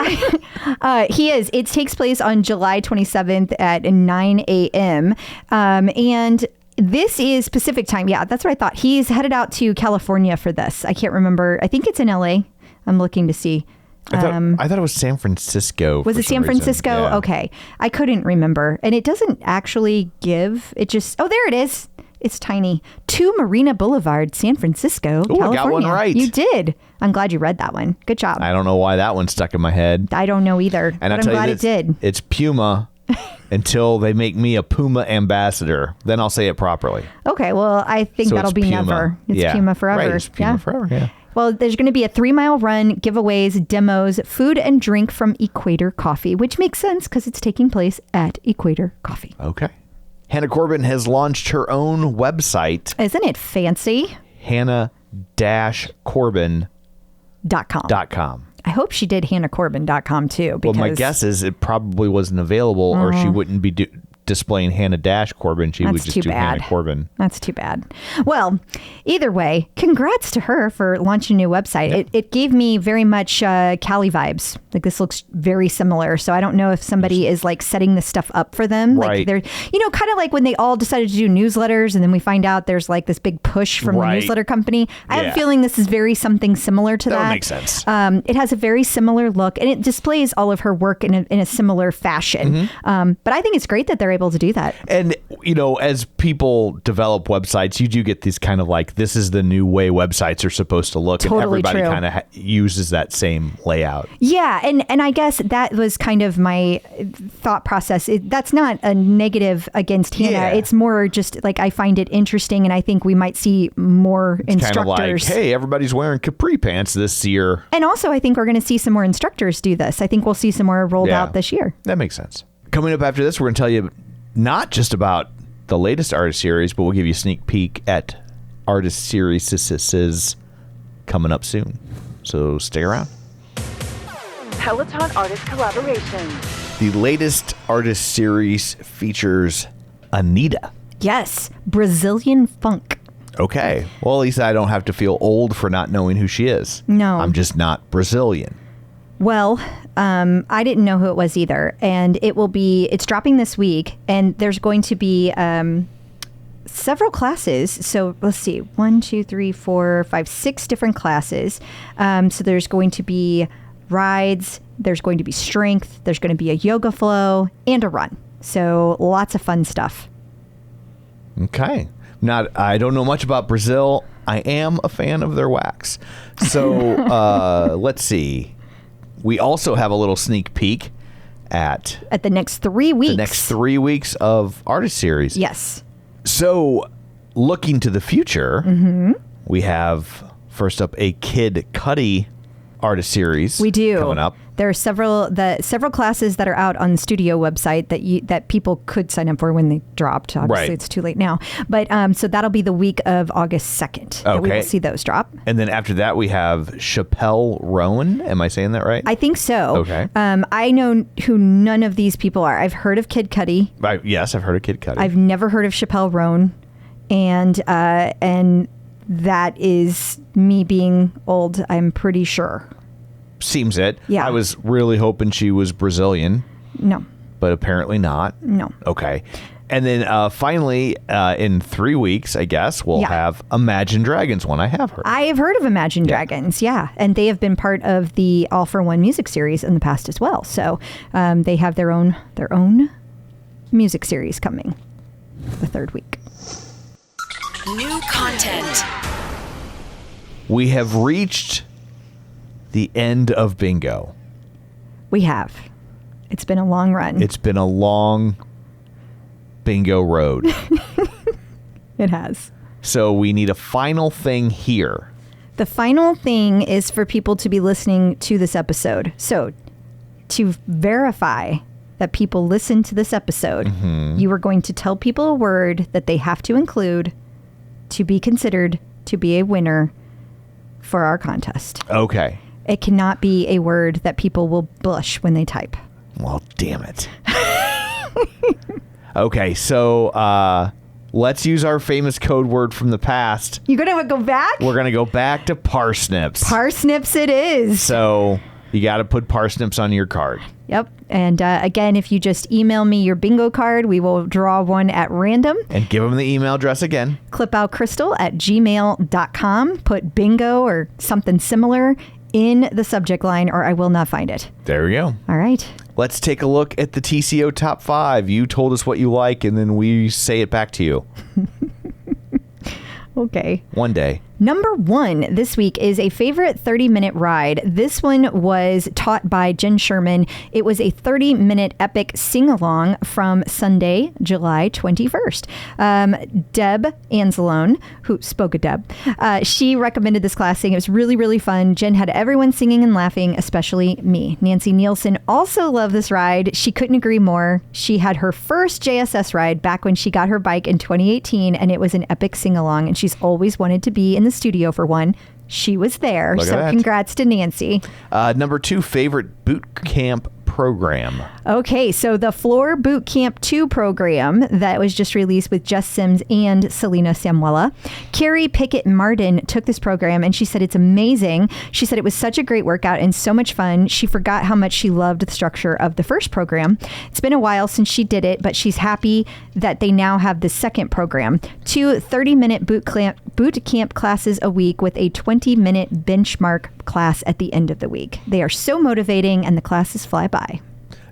he is. It takes place on July 27th at 9 a.m. And this is Pacific time. Yeah, that's what I thought. He's headed out to California for this. I can't remember. I think it's in LA. I'm looking to see. I thought it was San Francisco. Was it San Francisco? Yeah. Okay. I couldn't remember. And it doesn't actually give. It just, there it is. It's tiny. 2 Marina Boulevard, San Francisco, California. I got one right. You did. I'm glad you read that one. Good job. I don't know why that one stuck in my head. I don't know either. And but I'm glad it did. It's Puma until they make me a Puma ambassador. Then I'll say it properly. Okay. Well, I think So that'll it's be Puma. never. It's Puma forever. Right, it's Puma forever, yeah. Well, there's going to be a 3-mile run, giveaways, demos, food and drink from Equator Coffee, which makes sense because it's taking place at Equator Coffee. Okay. Hannah Corbin has launched her own website. Isn't it fancy? Hannah-Corbin.com. I hope she did hannahcorbin.com too. Because Well, my guess is it probably wasn't available or she wouldn't be displaying Hannah-Corbin. She would just do Hannah Corbin. That's too bad. Well, either way, congrats to her for launching a new website. Yep. It gave me very much Cali vibes. Like this looks very similar. So I don't know if somebody is like setting this stuff up for them. Right. Like they're, kind of like when they all decided to do newsletters and then we find out there's like this big push from the newsletter company. I have a feeling this is very something similar to that. That would make sense. It has a very similar look and it displays all of her work in a similar fashion. But I think it's great that they're able to do that. And, as people develop websites, you do get these kind of like, this is the new way websites are supposed to look. Totally and everybody true. kind of uses that same layout. Yeah. And I guess that was kind of my thought process. That's not a negative against Hannah. Yeah. It's more just like I find it interesting and I think we might see more instructors. Kind of like, hey, everybody's wearing capri pants this year. And also I think we're going to see some more instructors do this. I think we'll see some more rolled out this year. That makes sense. Coming up after this, we're going to tell you not just about the latest artist series, but we'll give you a sneak peek at artist series coming up soon. So stay around. Peloton artist collaborations. The latest artist series features Anitta. Yes, Brazilian funk. Okay. Well, at least I don't have to feel old for not knowing who she is. No. I'm just not Brazilian. Well, I didn't know who it was either. And it's dropping this week, and there's going to be several classes. So let's see, 1, 2, 3, 4, 5, 6 different classes. So there's going to be rides, there's going to be strength, there's going to be a yoga flow, and a run. So lots of fun stuff. Okay. I don't know much about Brazil. I am a fan of their wax. So let's see. We also have a little sneak peek at the next 3 weeks. The next 3 weeks of artist series. Yes. So looking to the future, we have first up a Kid Cudi artist series. We do. Coming up. There are several classes that are out on the studio website that people could sign up for when they dropped. Obviously, Right. It's too late now. But so that'll be the week of August 2nd that we will see those drop. And then after that, we have Chappelle Roan. Am I saying that right? I think so. Okay. I know who none of these people are. I've heard of Kid Cudi. Yes, I've heard of Kid Cudi. I've never heard of Chappelle Roan, and that is me being old. I'm pretty sure. Seems it. Yeah. I was really hoping she was Brazilian, No. but apparently not. No. Okay. And then finally, in 3 weeks, I guess, we'll have Imagine Dragons, one I have heard. I have heard of Imagine Dragons, yeah. And they have been part of the All for One music series in the past as well. So they have their own music series coming the 3rd week. New content. We have reached the end of bingo. We have. It's been a long run. It's been a long bingo road. It has. So we need a final thing here. The final thing is for people to be listening to this episode. So to verify that people listen to this episode, you are going to tell people a word that they have to include to be considered to be a winner for our contest. Okay. It cannot be a word that people will blush when they type. Well, damn it. Okay, so let's use our famous code word from the past. You're going to go back? We're going to go back to parsnips. Parsnips it is. So you got to put parsnips on your card. Yep. And again, if you just email me your bingo card, we will draw one at random. And give them the email address again. clipoutcrystal@gmail.com. Put bingo or something similar in the subject line, or I will not find it. There we go. All right. Let's take a look at the TCO top 5. You told us what you like, and then we say it back to you. Okay. One day. Number 1 this week is a favorite 30-minute ride. This one was taught by Jen Sherman. It was a 30-minute epic sing-along from Sunday, July 21st. Deb Anzalone, who spoke of Deb, she recommended this class, saying it was really, really fun. Jen had everyone singing and laughing, especially me. Nancy Nielsen also loved this ride. She couldn't agree more. She had her first JSS ride back when she got her bike in 2018, and it was an epic sing-along, and she's always wanted to be in the studio for one. She was there. Look at so that. Congrats to Nancy. Number 2, favorite boot camp program. Okay, so the Floor Boot Camp 2 program that was just released with Jess Sims and Selena Samuela. Carrie Pickett Martin took this program and she said it's amazing. She said it was such a great workout and so much fun. She forgot how much she loved the structure of the first program. It's been a while since she did it, but she's happy that they now have the second program. 2 30-minute boot camp classes a week with a 20-minute benchmark class at the end of the week. They are so motivating and the classes fly by.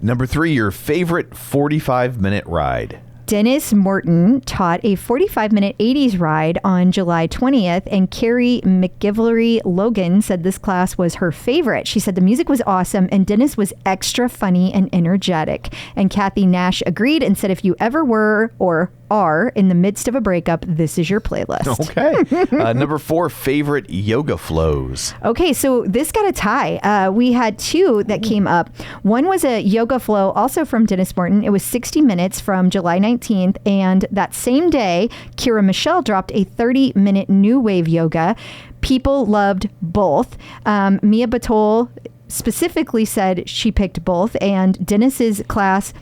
Number 3, your favorite 45-minute ride. Dennis Morton taught a 45-minute 80s ride on July 20th, and Carrie McGivlery Logan said this class was her favorite. She said the music was awesome, and Dennis was extra funny and energetic. And Kathy Nash agreed and said if you ever were or are in the midst of a breakup, this is your playlist. Okay. Number 4, favorite yoga flows. Okay, so this got a tie. We had 2 that came up. One was a yoga flow, also from Dennis Morton. It was 60 minutes from July 19th. And that same day, Kira Michelle dropped a 30-minute new wave yoga. People loved both. Mia Batol specifically said she picked both, and Dennis's class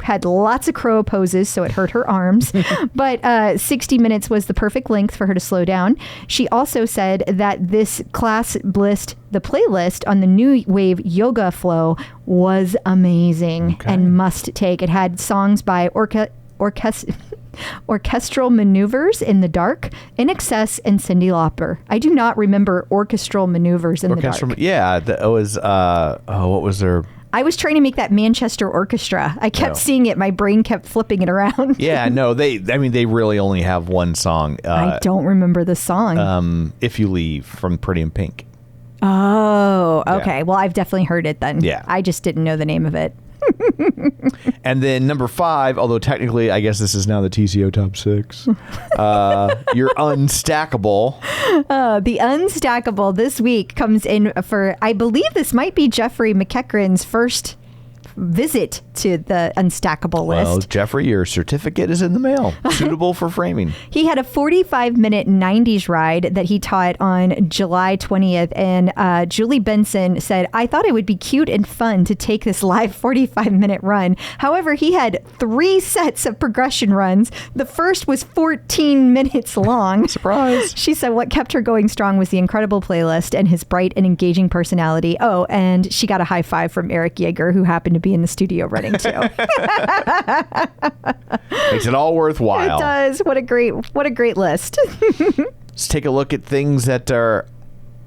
had lots of crow poses, so it hurt her arms. But 60 minutes was the perfect length for her to slow down. She also said that this class list, the playlist on the New Wave Yoga Flow, was amazing and must take. It had songs by Orchestral Maneuvers in the Dark, In Excess, and Cyndi Lauper. I do not remember Orchestral Maneuvers in the Dark. Yeah, it was, what was their... I was trying to make that Manchester Orchestra. I kept seeing it. My brain kept flipping it around. Yeah, no, they really only have one song. I don't remember the song. If You Leave from Pretty in Pink. Oh, okay. Yeah. Well, I've definitely heard it then. Yeah. I just didn't know the name of it. And then number 5, although technically I guess this is now the TCO top 6, your Unstackable. The Unstackable this week comes in for, I believe this might be Jeffrey McEachran's first visit to the Unstackable list. Well, Jeffrey, your certificate is in the mail. Suitable for framing. He had a 45-minute 90s ride that he taught on July 20th. And Julie Benson said, I thought it would be cute and fun to take this live 45-minute run. However, he had 3 sets of progression runs. The first was 14 minutes long. Surprise. She said what kept her going strong was the incredible playlist and his bright and engaging personality. Oh, and she got a high five from Eric Yeager, who happened to be in the studio running too. Makes it all worthwhile. It does. What a great list. Let's take a look at things that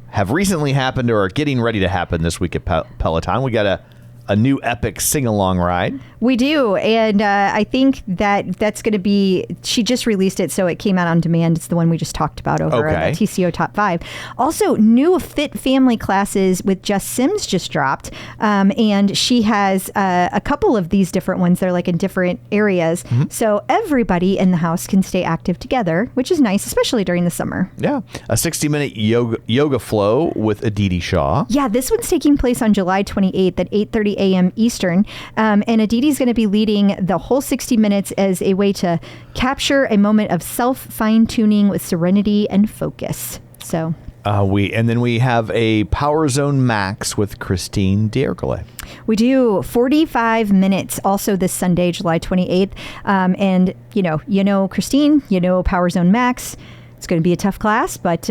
have recently happened or are getting ready to happen this week at Peloton. We got a new epic sing-along ride. We do, and I think that's going to be, she just released it, so it came out on demand. It's the one we just talked about over at the TCO Top 5. Also, new Fit Family classes with Jess Sims just dropped, and she has a couple of these different ones. They're like in different areas, so everybody in the house can stay active together, which is nice, especially during the summer. Yeah, a 60-minute yoga flow with Aditi Shah. Yeah, this one's taking place on July 28th at 8:30 a.m. Eastern, and Aditi's going to be leading the whole 60 minutes as a way to capture a moment of self-fine-tuning with serenity and focus. So and then we have a Power Zone Max with Christine D'Ercole. We do 45 minutes also this Sunday, July 28th. And you know Christine, Power Zone Max. It's going to be a tough class, but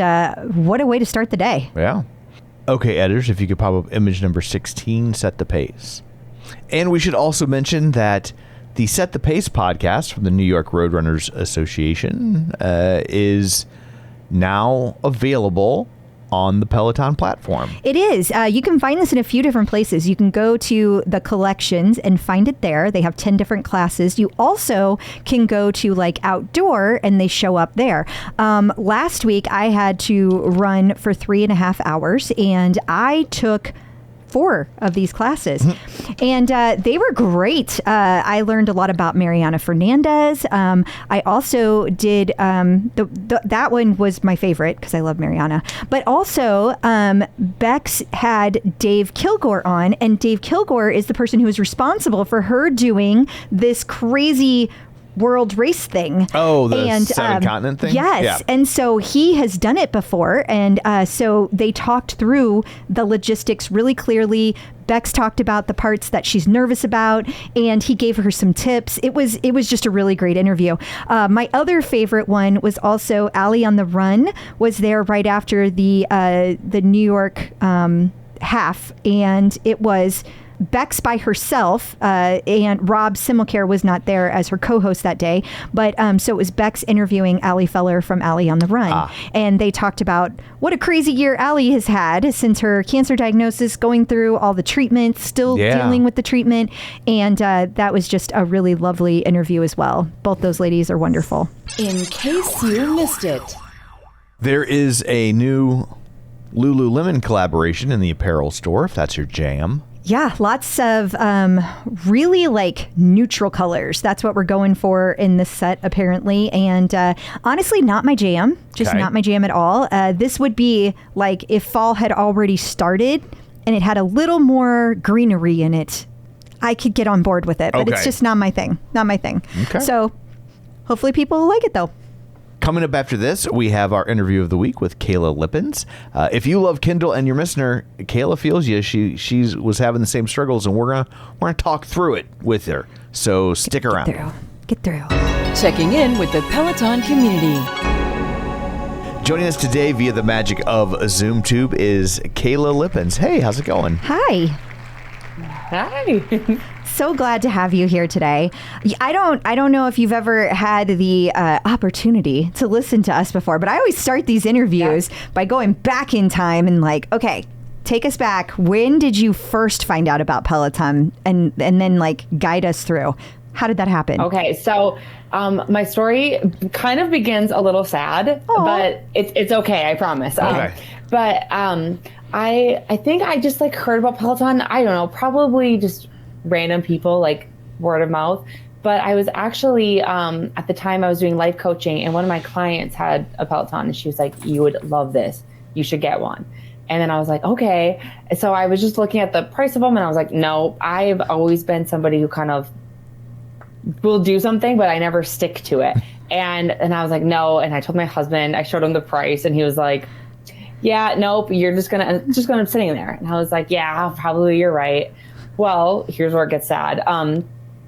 what a way to start the day. Yeah. Okay, editors, if you could pop up image number 16, Set the Pace. And we should also mention that the Set the Pace podcast from the New York Roadrunners Association is now available on the Peloton platform. It is. You can find this in a few different places. You can go to the collections and find it there. They have 10 different classes. You also can go to like outdoor and they show up there. Last week I had to run for 3.5 hours and I took 4 of these classes, and they were great. I learned a lot about Mariana Fernandez. I also did that one was my favorite because I love Mariana. But also, Bex had Dave Kilgore on, and Dave Kilgore is the person who is responsible for her doing this crazy world race thing. Oh, the 7-continent thing? Yes. Yeah. And so he has done it before. And so they talked through the logistics really clearly. Bex talked about the parts that she's nervous about, and he gave her some tips. It was just a really great interview. My other favorite one was also Allie on the Run was there right after the New York half, and it was Bex by herself, and Rob Simmelcare was not there as her co-host that day, but so it was Bex interviewing Allie Feller from Allie on the Run, and they talked about what a crazy year Allie has had since her cancer diagnosis, going through all the treatment, still dealing with the treatment, and that was just a really lovely interview as well. Both those ladies are wonderful. In case you missed it, there is a new Lululemon collaboration in the apparel store, if that's your jam. Yeah, lots of really like neutral colors. That's what we're going for in this set, apparently. And honestly, not my jam. Just not my jam at all. This would be like if fall had already started and it had a little more greenery in it. I could get on board with it, but it's just not my thing. Not my thing. Okay. So hopefully people will like it, though. Coming up after this, we have our interview of the week with Kayla Lippens. If you love Kindle and you're missing her, Kayla feels you. She was having the same struggles, and we're gonna talk through it with her. So stick around. Get through. Checking in with the Peloton community. Joining us today via the magic of ZoomTube is Kayla Lippens. Hey, how's it going? Hi. Hi. So glad to have you here today. I don't know if you've ever had the opportunity to listen to us before, but I always start these interviews by going back in time and like, okay, take us back. When did you first find out about Peloton, and then like guide us through? How did that happen? Okay, so my story kind of begins a little sad, but it's okay, I promise. Okay. But I think I just like heard about Peloton. I don't know, probably just random people, like word of mouth. But I was actually at the time I was doing life coaching, and one of my clients had a Peloton, and she was like, "You would love this. You should get one." And then I was like, okay. So I was just looking at the price of them, and I was like, no, I've always been somebody who kind of will do something, but I never stick to it. And I was like, no. And I told my husband, I showed him the price, and he was like, yeah, nope, you're just gonna be sitting there. And I was like, yeah, probably you're right. Well, here's where it gets sad.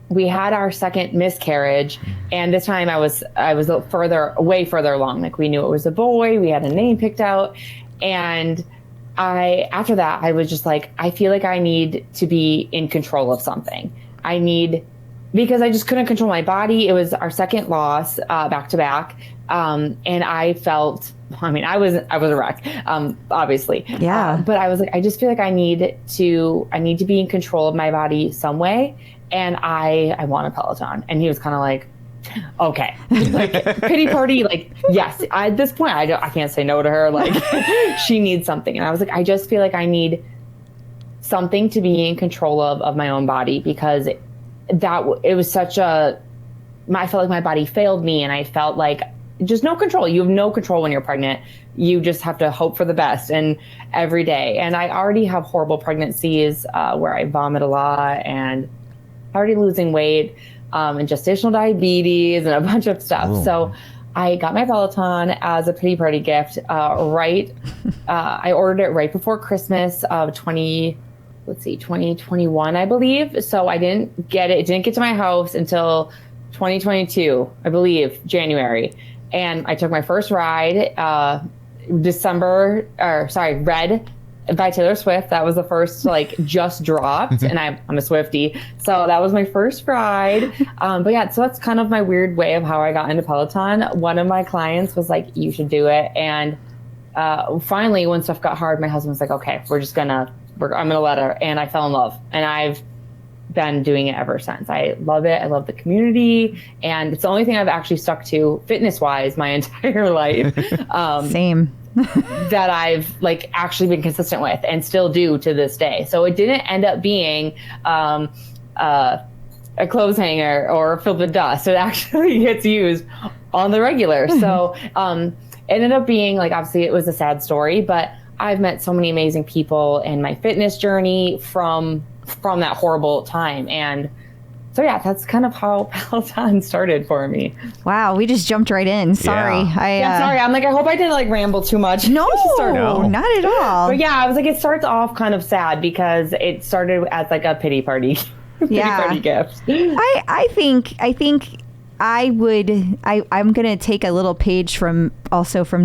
We had our second miscarriage, and this time I was way further along. Like, we knew it was a boy, we had a name picked out, and after that, I was just like, I feel like I need to be in control of something. Because I just couldn't control my body. It was our second loss back to back, and I felt. I mean, I was a wreck, obviously. Yeah. But I was like, I just feel like I need to be in control of my body some way, and I want a Peloton. And he was kind of like, okay, like pity party, like yes. At this point, I can't say no to her. Like she needs something, and I was like, I just feel like I need something to be in control of my own body, because it was such a. I felt like my body failed me, and I felt like. Just no control. You have no control when you're pregnant. You just have to hope for the best, and every day. And I already have horrible pregnancies where I vomit a lot, and already losing weight, and gestational diabetes and a bunch of stuff. Whoa. So I got my Peloton as a pity party gift. I ordered it right before Christmas of 2021, I believe. So I didn't get it. It didn't get to my house until 2022, I believe, January. And I took my first ride, Red by Taylor Swift. That was the first, like, just dropped. And I'm a Swiftie. So that was my first ride. But yeah, so that's kind of my weird way of how I got into Peloton. One of my clients was like, you should do it. And finally, when stuff got hard, my husband was like, okay, I'm going to let her. And I fell in love. And I've been doing it ever since. I love it. I love the community, and it's the only thing I've actually stuck to fitness wise my entire life. Same. That I've like actually been consistent with and still do to this day. So it didn't end up being a clothes hanger or filled with dust. It actually gets used on the regular. So it ended up being like, obviously it was a sad story, but I've met so many amazing people in my fitness journey from that horrible time. And so yeah, that's kind of how Peloton started for me. Wow, we just jumped right in. Sorry. Yeah. Sorry. I'm like, I hope I didn't like ramble too much. No, not at all. But yeah, I was like, it starts off kind of sad because it started as like a pity party. Party gift. I think I'm going to take a little page from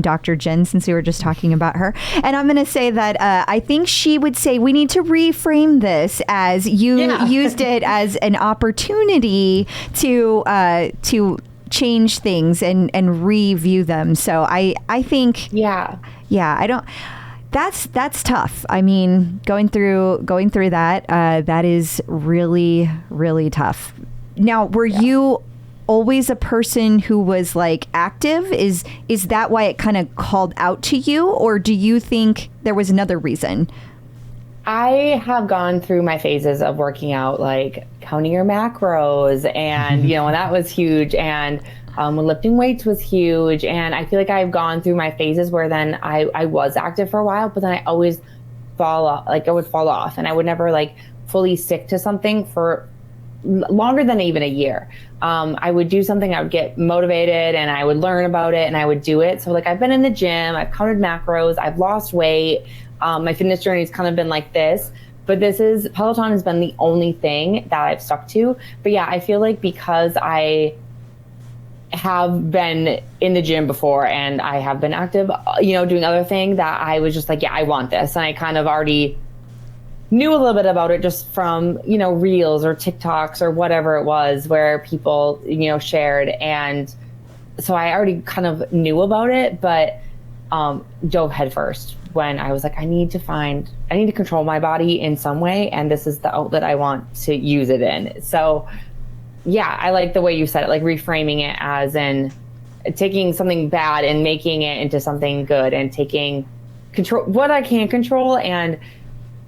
Dr. Jen, since we were just talking about her. And I'm going to say that I think she would say we need to reframe this as you used it as an opportunity to change things and review them. So I think, I don't, that's tough. I mean, going through that, that is really, really tough. Now, were you always a person who was like active? Is that why it kind of called out to you, or do you think there was another reason? I have gone through my phases of working out, like counting your macros, and and that was huge, and when lifting weights was huge. And I feel like I've gone through my phases where then I was active for a while, but then I always fall off, and I would never like fully stick to something for longer than even a year. I would do something, I would get motivated and I would learn about it and I would do it. So like I've been in the gym, I've counted macros, I've lost weight. My fitness journey has kind of been like this, but Peloton has been the only thing that I've stuck to. But yeah, I feel like because I have been in the gym before and I have been active, doing other things, that I was just like, yeah, I want this. And I kind of already knew a little bit about it just from, reels or TikToks or whatever it was where people, shared. And so I already kind of knew about it, but dove headfirst when I was like, I need to control my body in some way. And this is the outlet I want to use it in. So yeah, I like the way you said it, like reframing it as in taking something bad and making it into something good and taking control, what I can control, and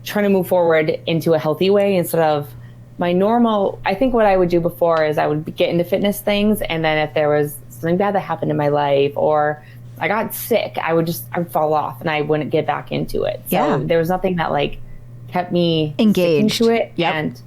trying to move forward into a healthy way instead of my normal. I think what I would do before is I would get into fitness things, and then if there was something bad that happened in my life or I got sick, I would fall off and I wouldn't get back into it. So there was nothing that like kept me engaged to it. Yep. And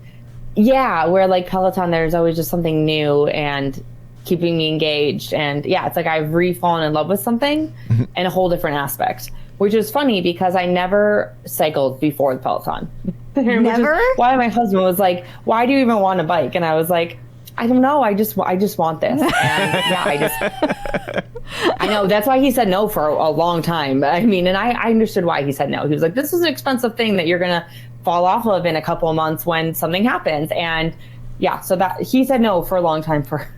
yeah, where like Peloton, there's always just something new and keeping me engaged. And yeah, it's like I've fallen in love with something in a whole different aspect, which is funny because I never cycled before the Peloton. Never? Why my husband was like, why do you even want a bike? And I was like, I don't know. I just want this. And yeah, I know. That's why he said no for a long time. I mean, and I understood why he said no. He was like, this is an expensive thing that you're going to fall off of in a couple of months when something happens. And yeah, so that he said no for a long time for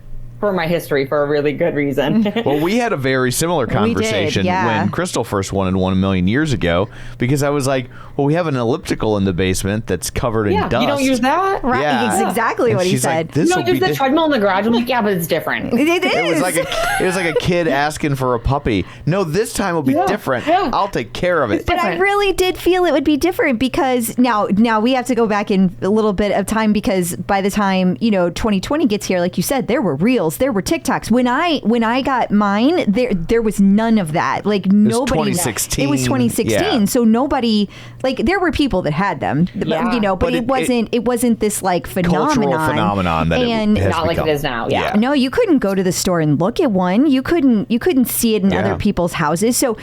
my history for a really good reason. Well, we had a very similar conversation when Crystal first wanted one a million years ago, because I was like, well, we have an elliptical in the basement that's covered in dust. You don't use that? Right. Yeah. It's exactly what he said. Like, you don't use the treadmill in the garage? I'm like, yeah, but it's different. It is. It was like a kid asking for a puppy. No, this time will be different. Yeah. I'll take care of it. But I really did feel it would be different because now we have to go back in a little bit of time, because by the time, 2020 gets here, like you said, there were reels, there were TikToks. When I got mine, there was none of that. Like nobody. It was 2016. It was 2016. Yeah. So nobody, like, there were people that had them, but But it wasn't this like phenomenon. Cultural phenomenon that and it has not become. like it is now. Yeah. No, you couldn't go to the store and look at one. You couldn't see it in other people's houses. So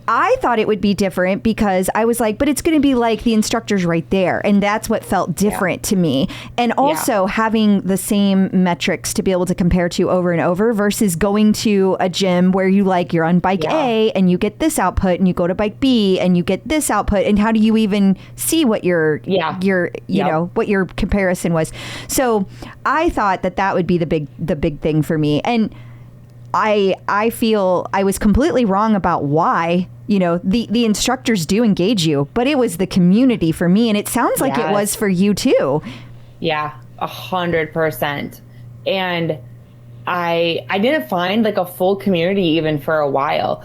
I thought it would be different because I was like, but it's going to be like the instructor's right there, and that's what felt different to me. And also having the same metrics to be able to compare to over and over versus going to a gym where you're on bike A and you get this output, and you go to bike B and you get this output, and how do you even see what your what your comparison was? So I thought that would be the big thing for me. And I feel I was completely wrong about why. The instructors do engage you, but it was the community for me, and it sounds like it was for you too. Yeah, 100%. And I didn't find like a full community even for a while.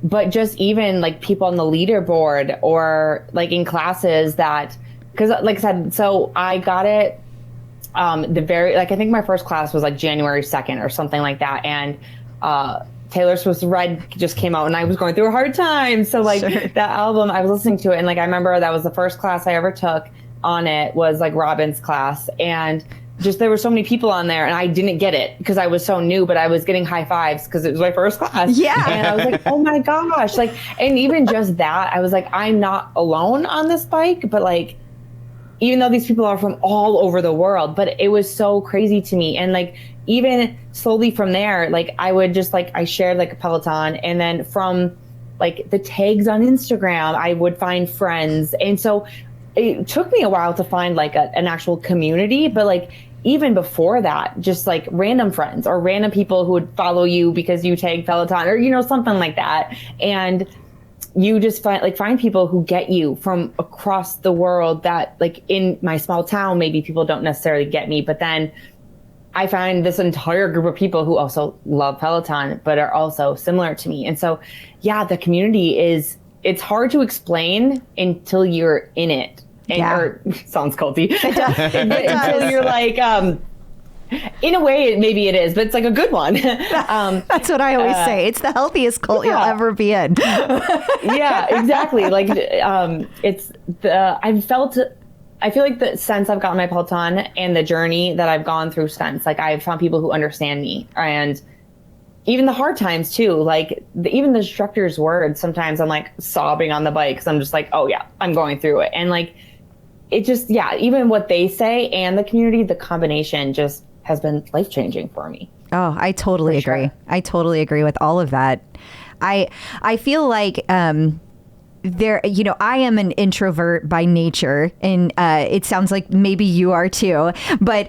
But just even like people on the leaderboard or like in classes because like I said, so I got it I think my first class was like January 2nd or something like that. And Taylor Swift's Red just came out and I was going through a hard time. So like that album, I was listening to it, and like I remember that was the first class I ever took on it, was like Robin's class. And just there were so many people on there, and I didn't get it because I was so new, but I was getting high fives because it was my first class. Yeah. And I was like, oh my gosh. Like, and even just that, I was like, I'm not alone on this bike, but like, even though these people are from all over the world, but it was so crazy to me. And like, even slowly from there, like I would just like, I shared like a Peloton, and then from like the tags on Instagram, I would find friends. And so it took me a while to find like an actual community, but like, even before that, just like random friends or random people who would follow you because you tag Peloton or, something like that. And you just find people who get you from across the world that like in my small town, maybe people don't necessarily get me, but then I find this entire group of people who also love Peloton, but are also similar to me. And so, yeah, the community it's hard to explain until you're in it. Or sounds culty. It does. Until you're like, in a way, maybe it is, but it's like a good one. That's what I always say. It's the healthiest cult you'll ever be in. Yeah, exactly. Like, I felt I feel like since I've gotten my Peloton and the journey that I've gone through since, like I've found people who understand me, and even the hard times too. Like even the instructor's words, sometimes I'm like sobbing on the bike because I'm just like, oh yeah, I'm going through it. And like, it just, yeah, even what they say and the community, the combination just has been life-changing for me. Oh, I totally agree. Sure. I totally agree with all of that. I feel like there, you know, I am an introvert by nature, and it sounds like maybe you are too. But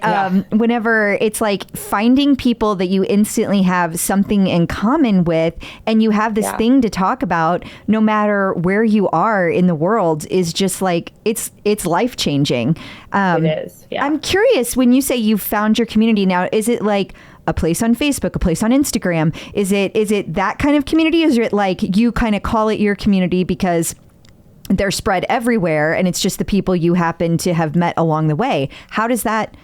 whenever it's like finding people that you instantly have something in common with, and you have this thing to talk about, no matter where you are in the world, is just like it's life changing. It is. Yeah. I'm curious, when you say you found your community now, is it like a place on Facebook, a place on Instagram? Is it that kind of community? Is it like you kind of call it your community because they're spread everywhere and it's just the people you happen to have met along the way? How does that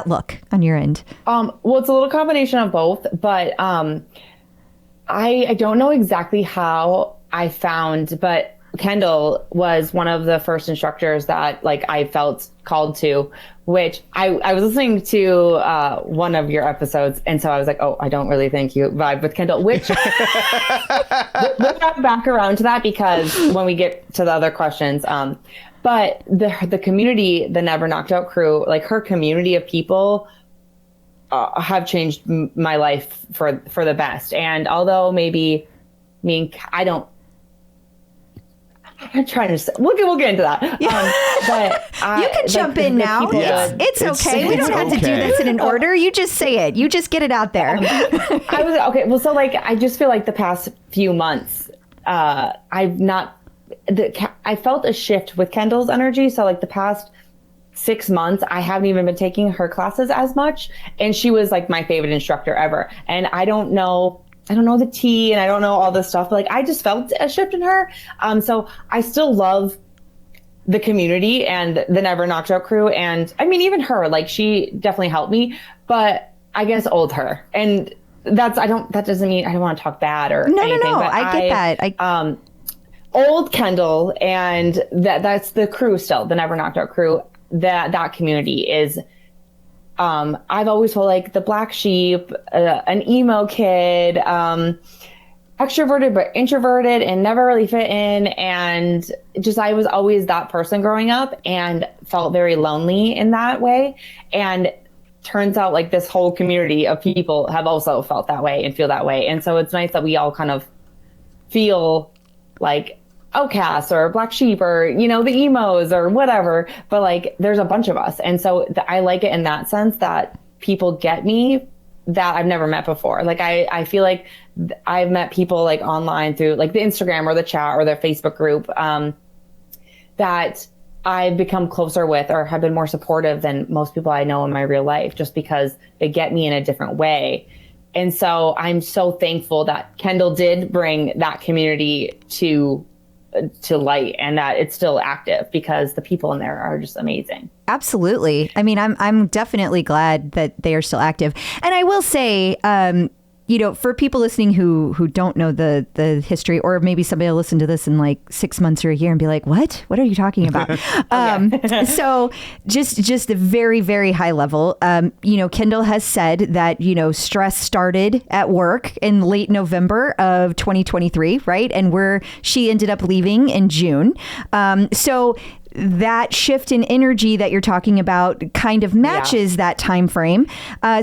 look on your end? Well, it's a little combination of both, but I don't know exactly how I found, but Kendall was one of the first instructors that like I felt called to, which I was listening to one of your episodes, and so I was like, oh, I don't really think you vibe with Kendall, which we'll come back around to that because when we get to the other questions, but the community, the Never Knocked Out crew, like her community of people have changed my life for the best. And although maybe I'm trying to. We'll get into that. But you can jump in now. It's okay. We don't have to do this in an order. You just say it. You just get it out there. Well, so like I just feel like the past few months, I felt a shift with Kendall's energy. So like the past 6 months, I haven't even been taking her classes as much, and she was like my favorite instructor ever. And I don't know the tea and I don't know all this stuff, but like I just felt a shift in her. So I still love the community and the Never Knocked Out crew. And I mean, even her, like she definitely helped me, but I guess old her. And that doesn't mean I don't want to talk bad or anything. No. But I get that. Old Kendall, and that's the crew still, the Never Knocked Out crew, that community is, I've always felt like the black sheep, an emo kid, extroverted but introverted and never really fit in. And just, I was always that person growing up and felt very lonely in that way. And turns out like this whole community of people have also felt that way and feel that way. And so it's nice that we all kind of feel like outcasts or black sheep or, you know, the emos or whatever, but like there's a bunch of us. And so I like it in that sense that people get me that I've never met before. Like I feel like I've met people like online through like the Instagram or the chat or their Facebook group that I've become closer with or have been more supportive than most people I know in my real life, just because they get me in a different way. And so I'm so thankful that Kendall did bring that community to light and that it's still active, because the people in there are just amazing. Absolutely. I mean, I'm definitely glad that they are still active. And I will say, you know, for people listening who don't know the history, or maybe somebody will listen to this in like 6 months or a year and be like, what are you talking about? So just a very, very high level, you know, Kendall has said that, you know, stress started at work in late November of 2023, right? And she ended up leaving in June. So that shift in energy that you're talking about kind of matches that time frame.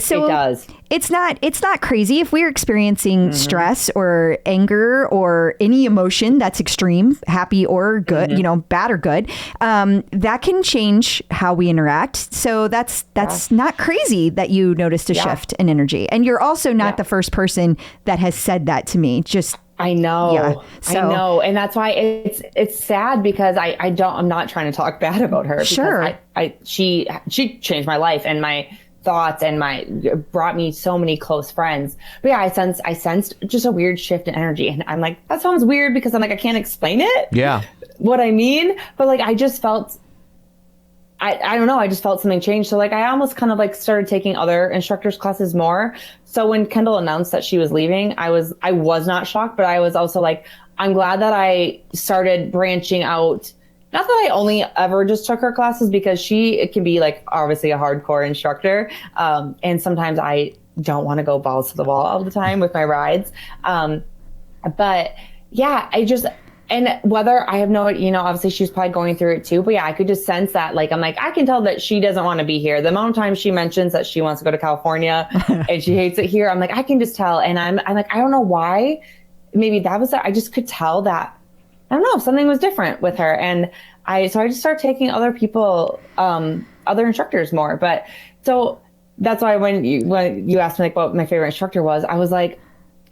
So it does. It's not crazy if we're experiencing stress or anger or any emotion that's extreme, happy or good, you know, bad or good. That can change how we interact. So that's not crazy that you noticed a shift in energy. And you're also not the first person that has said that to me. I know. I know. And that's why it's sad, because I'm not trying to talk bad about her. Sure. She changed my life and my thoughts and brought me so many close friends. But yeah, I sensed just a weird shift in energy. And I'm like, that sounds weird, because I'm like, I can't explain it. Yeah. What I mean. But like, I just felt, I don't know. I just felt something change. So like, I almost kind of like started taking other instructors' classes more. So when Kendall announced that she was leaving, I was not shocked, but I was also like, I'm glad that I started branching out not that I only ever just took her classes, because it can be like obviously a hardcore instructor. And sometimes I don't want to go balls to the wall all the time with my rides. But yeah, and whether I have no, obviously she's probably going through it too, but yeah, I could just sense that, like, I'm like, I can tell that she doesn't want to be here. The amount of times she mentions that she wants to go to California and she hates it here, I'm like, I can just tell. And I'm like, I don't know why. Maybe that was I just could tell that, I don't know, something was different with her. And so I just started taking other people, other instructors more. But so that's why when you asked me like what my favorite instructor was, I was like,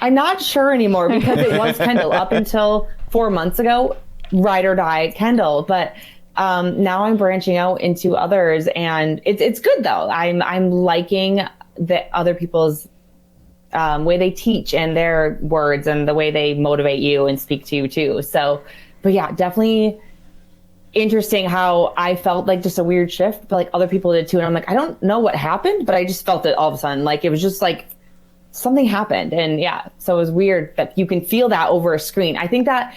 I'm not sure anymore, because it was Kendall up until 4 months ago, ride or die Kendall. But now I'm branching out into others, and it's good though. I'm liking the other people's way they teach and their words and the way they motivate you and speak to you too. So, but yeah, definitely interesting how I felt like just a weird shift, but like other people did too. And I'm like, I don't know what happened, but I just felt it all of a sudden. Like it was just like something happened. And yeah, so it was weird that you can feel that over a screen. I think that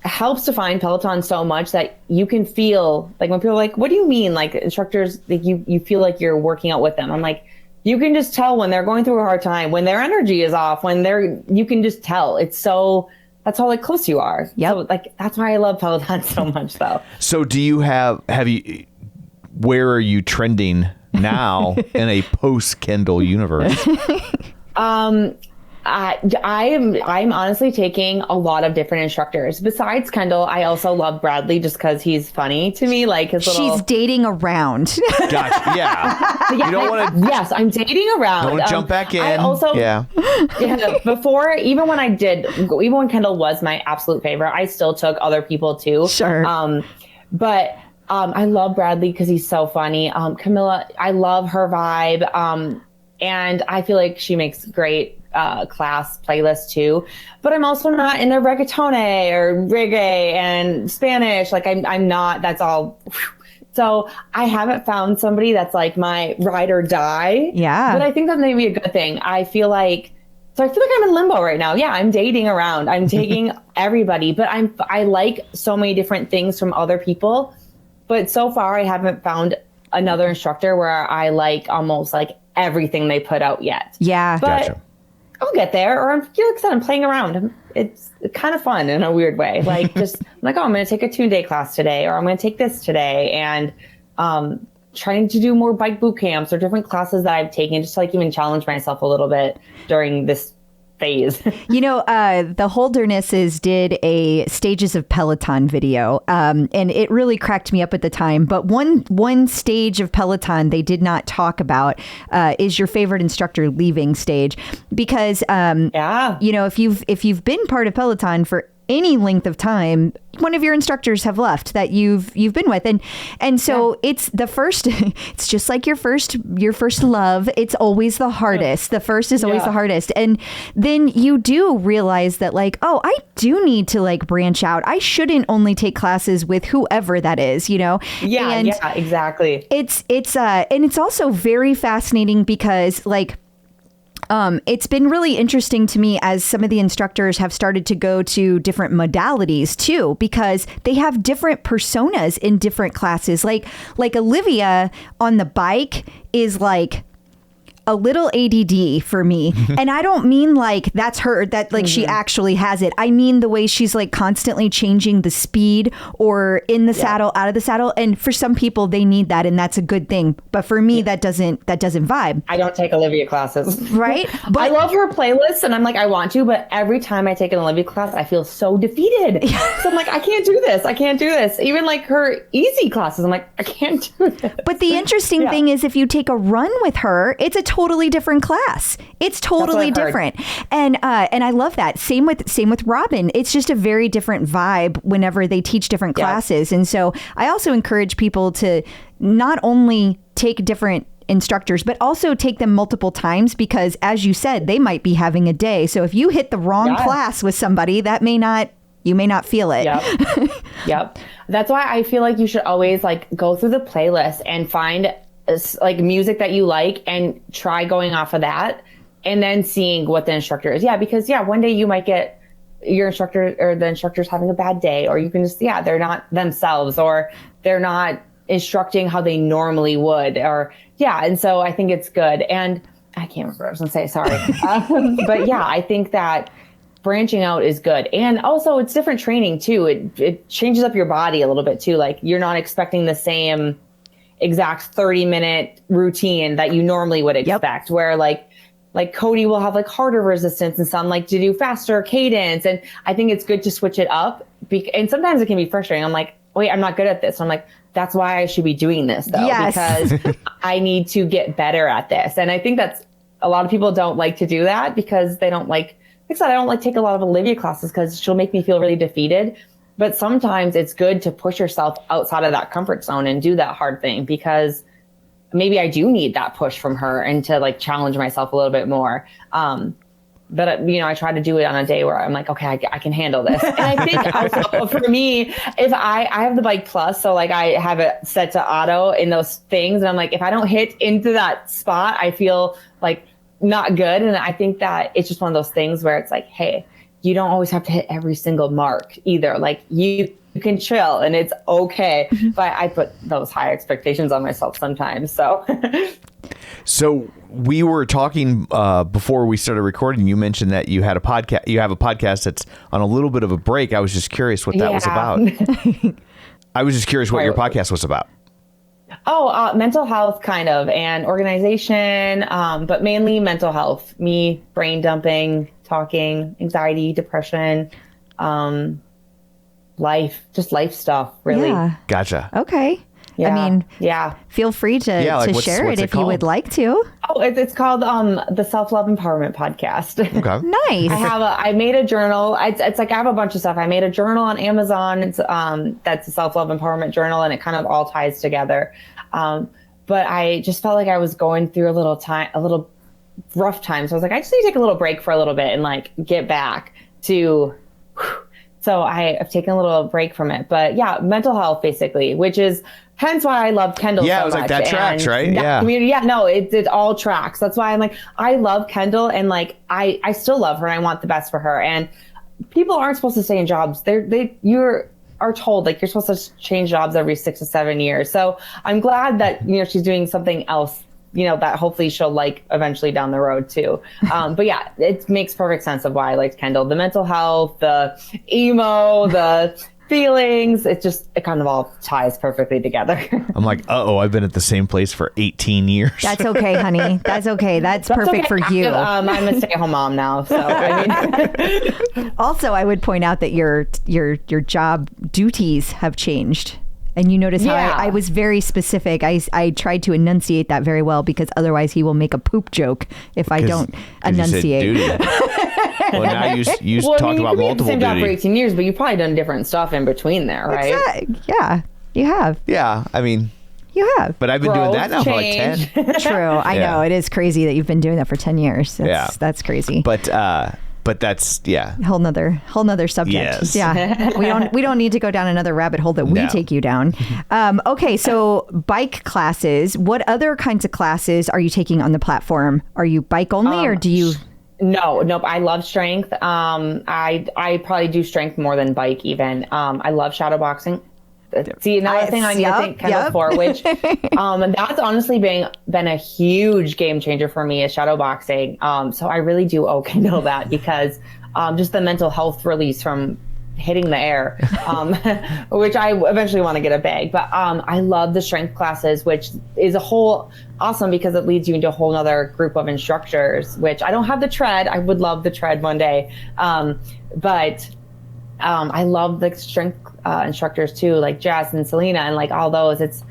helps define Peloton so much, that you can feel like when people are like, what do you mean? Like instructors, like you feel like you're working out with them. I'm like, you can just tell when they're going through a hard time, when their energy is off, you can just tell. That's how like close you are. Yep. So like, that's why I love Peloton so much though. So do you where are you trending now in a post Kendall universe? I'm honestly taking a lot of different instructors. Besides Kendall, I also love Bradley just because he's funny to me. Like she's dating around. Gotcha. Yeah. You don't want to. Yes, I'm dating around. Don't jump back in. I also, yeah. Before, even when Kendall was my absolute favorite, I still took other people too. Sure. But I love Bradley because he's so funny. Camilla, I love her vibe. And I feel like she makes great class playlists too. But I'm also not into reggaetone or reggae and Spanish. Like I'm not, that's all. So I haven't found somebody that's like my ride or die. Yeah. But I think that may be a good thing. I feel like I'm in limbo right now. Yeah, I'm dating around. I'm taking everybody, but I like so many different things from other people. But so far I haven't found another instructor where I like almost like everything they put out yet. Yeah. But gotcha. I'll get there, or like I said, I'm playing around. It's kind of fun in a weird way. Like I'm like, oh, I'm going to take a 2-day class today, or I'm going to take this today. And trying to do more bike boot camps or different classes that I've taken, just to like even challenge myself a little bit during this phase. The Holdernesses did a Stages of Peloton video, and it really cracked me up at the time. But one stage of Peloton they did not talk about is your favorite instructor leaving stage, because if you've been part of Peloton for any length of time, one of your instructors have left that you've been with, and so it's the first. It's just like your first love. It's always the hardest. The first is always the hardest, and then you do realize that like, oh, I do need to like branch out. I shouldn't only take classes with whoever that is, Yeah, exactly. It's and it's also very fascinating because like. It's been really interesting to me as some of the instructors have started to go to different modalities too, because they have different personas in different classes. Like Olivia on the bike is like a little ADD for me. And I don't mean like that's her, that like she actually has it. I mean the way she's like constantly changing the speed or in the saddle, out of the saddle. And for some people they need that, and that's a good thing. But for me, that doesn't vibe. I don't take Olivia classes. Right? But I love her playlist and I'm like, I want to, but every time I take an Olivia class, I feel so defeated. So I'm like, I can't do this. I can't do this. Even like her easy classes, I'm like, I can't do this. But the interesting thing is if you take a run with her, it's a totally different class. It's totally different. And I love that. Same with Robin. It's just a very different vibe whenever they teach different classes. And so I also encourage people to not only take different instructors, but also take them multiple times, because as you said, they might be having a day. So if you hit the wrong class with somebody, you may not feel it. Yep. That's why I feel like you should always like go through the playlist and find like music that you like and try going off of that and then seeing what the instructor is. Yeah, because one day you might get your instructor or the instructor's having a bad day, or you can just, they're not themselves, or they're not instructing how they normally would, or and so I think it's good. And I can't remember what I was gonna say, sorry. But I think that branching out is good. And also it's different training too. It changes up your body a little bit too. Like you're not expecting the same exact 30-minute routine that you normally would expect, where like Cody will have like harder resistance and some like to do faster cadence. And I think it's good to switch it up. And sometimes it can be frustrating. I'm like, wait, I'm not good at this. And I'm like, that's why I should be doing this though, because I need to get better at this. And I think that's a lot of people don't like to do that because they don't like I said, I don't like take a lot of Olivia classes because she'll make me feel really defeated. But sometimes it's good to push yourself outside of that comfort zone and do that hard thing, because maybe I do need that push from her and to like challenge myself a little bit more. But I try to do it on a day where I'm like, okay, I can handle this. And I think also for me, if I have the Bike Plus, so like I have it set to auto in those things. And I'm like, if I don't hit into that spot, I feel like not good. And I think that it's just one of those things where it's like, hey, you don't always have to hit every single mark either. Like you can chill and it's okay. But I put those high expectations on myself sometimes. So we were talking before we started recording. You mentioned that you had a podcast. You have a podcast that's on a little bit of a break. I was just curious what that was about. I was just curious what your podcast was about. Mental health kind of, and organization, but mainly mental health. Me brain dumping, talking, anxiety, depression, life stuff, really. Yeah. Gotcha. Okay. Yeah. I mean, yeah. Feel free to share it if you would like to. Oh, it's called the Self-Love Empowerment Podcast. Okay. Nice. I made a journal. It's like I have a bunch of stuff. I made a journal on Amazon. It's that's a Self-Love Empowerment journal, and it kind of all ties together. But I just felt like I was going through a little rough time. So I was like, I just need to take a little break for a little bit and like get back to. So I've taken a little break from it. But yeah, mental health basically, which is hence why I love Kendall so much. Yeah, I was like, that tracks, right? Yeah. Community, no, it all tracks. That's why I'm like, I love Kendall, and like I still love her and I want the best for her. And people aren't supposed to stay in jobs. You are told like you're supposed to change jobs every 6 to 7 years. So I'm glad that she's doing something else, that hopefully she'll like eventually down the road too. But yeah, it makes perfect sense of why I liked Kendall. The mental health, the emo, the feelings, it kind of all ties perfectly together. I'm like, I've been at the same place for 18 years. That's okay, honey. That's okay. That's perfect okay. for you. I'm a stay-at-home mom now, so I mean. Also, I would point out that your job duties have changed. And you notice how I was very specific. I tried to enunciate that very well, because otherwise he will make a poop joke if I don't enunciate. Well, now you talked about multiple same job duty. for 18 years, but you've probably done different stuff in between there, right? Yeah, you have. Yeah, I mean, you have. But I've been doing that now for like 10. True. I know. It is crazy that you've been doing that for 10 years. That's crazy. But that's whole nother subject. Yes. Yeah. we don't need to go down another rabbit hole that we take you down. Okay, so bike classes. What other kinds of classes are you taking on the platform? Are you bike only, or do you? Nope. I love strength. I probably do strength more than bike even. I love shadow boxing. See, another thing I need to thank Kendall for, which that's honestly been a huge game changer for me, is shadow boxing. So I really do owe Kendall that, because just the mental health release from hitting the air, which I eventually want to get a bag. But I love the strength classes, which is awesome because it leads you into a whole other group of instructors, which I don't have the tread. I would love the tread one day. But I love the strength instructors too, like Jess and Selena and like all those.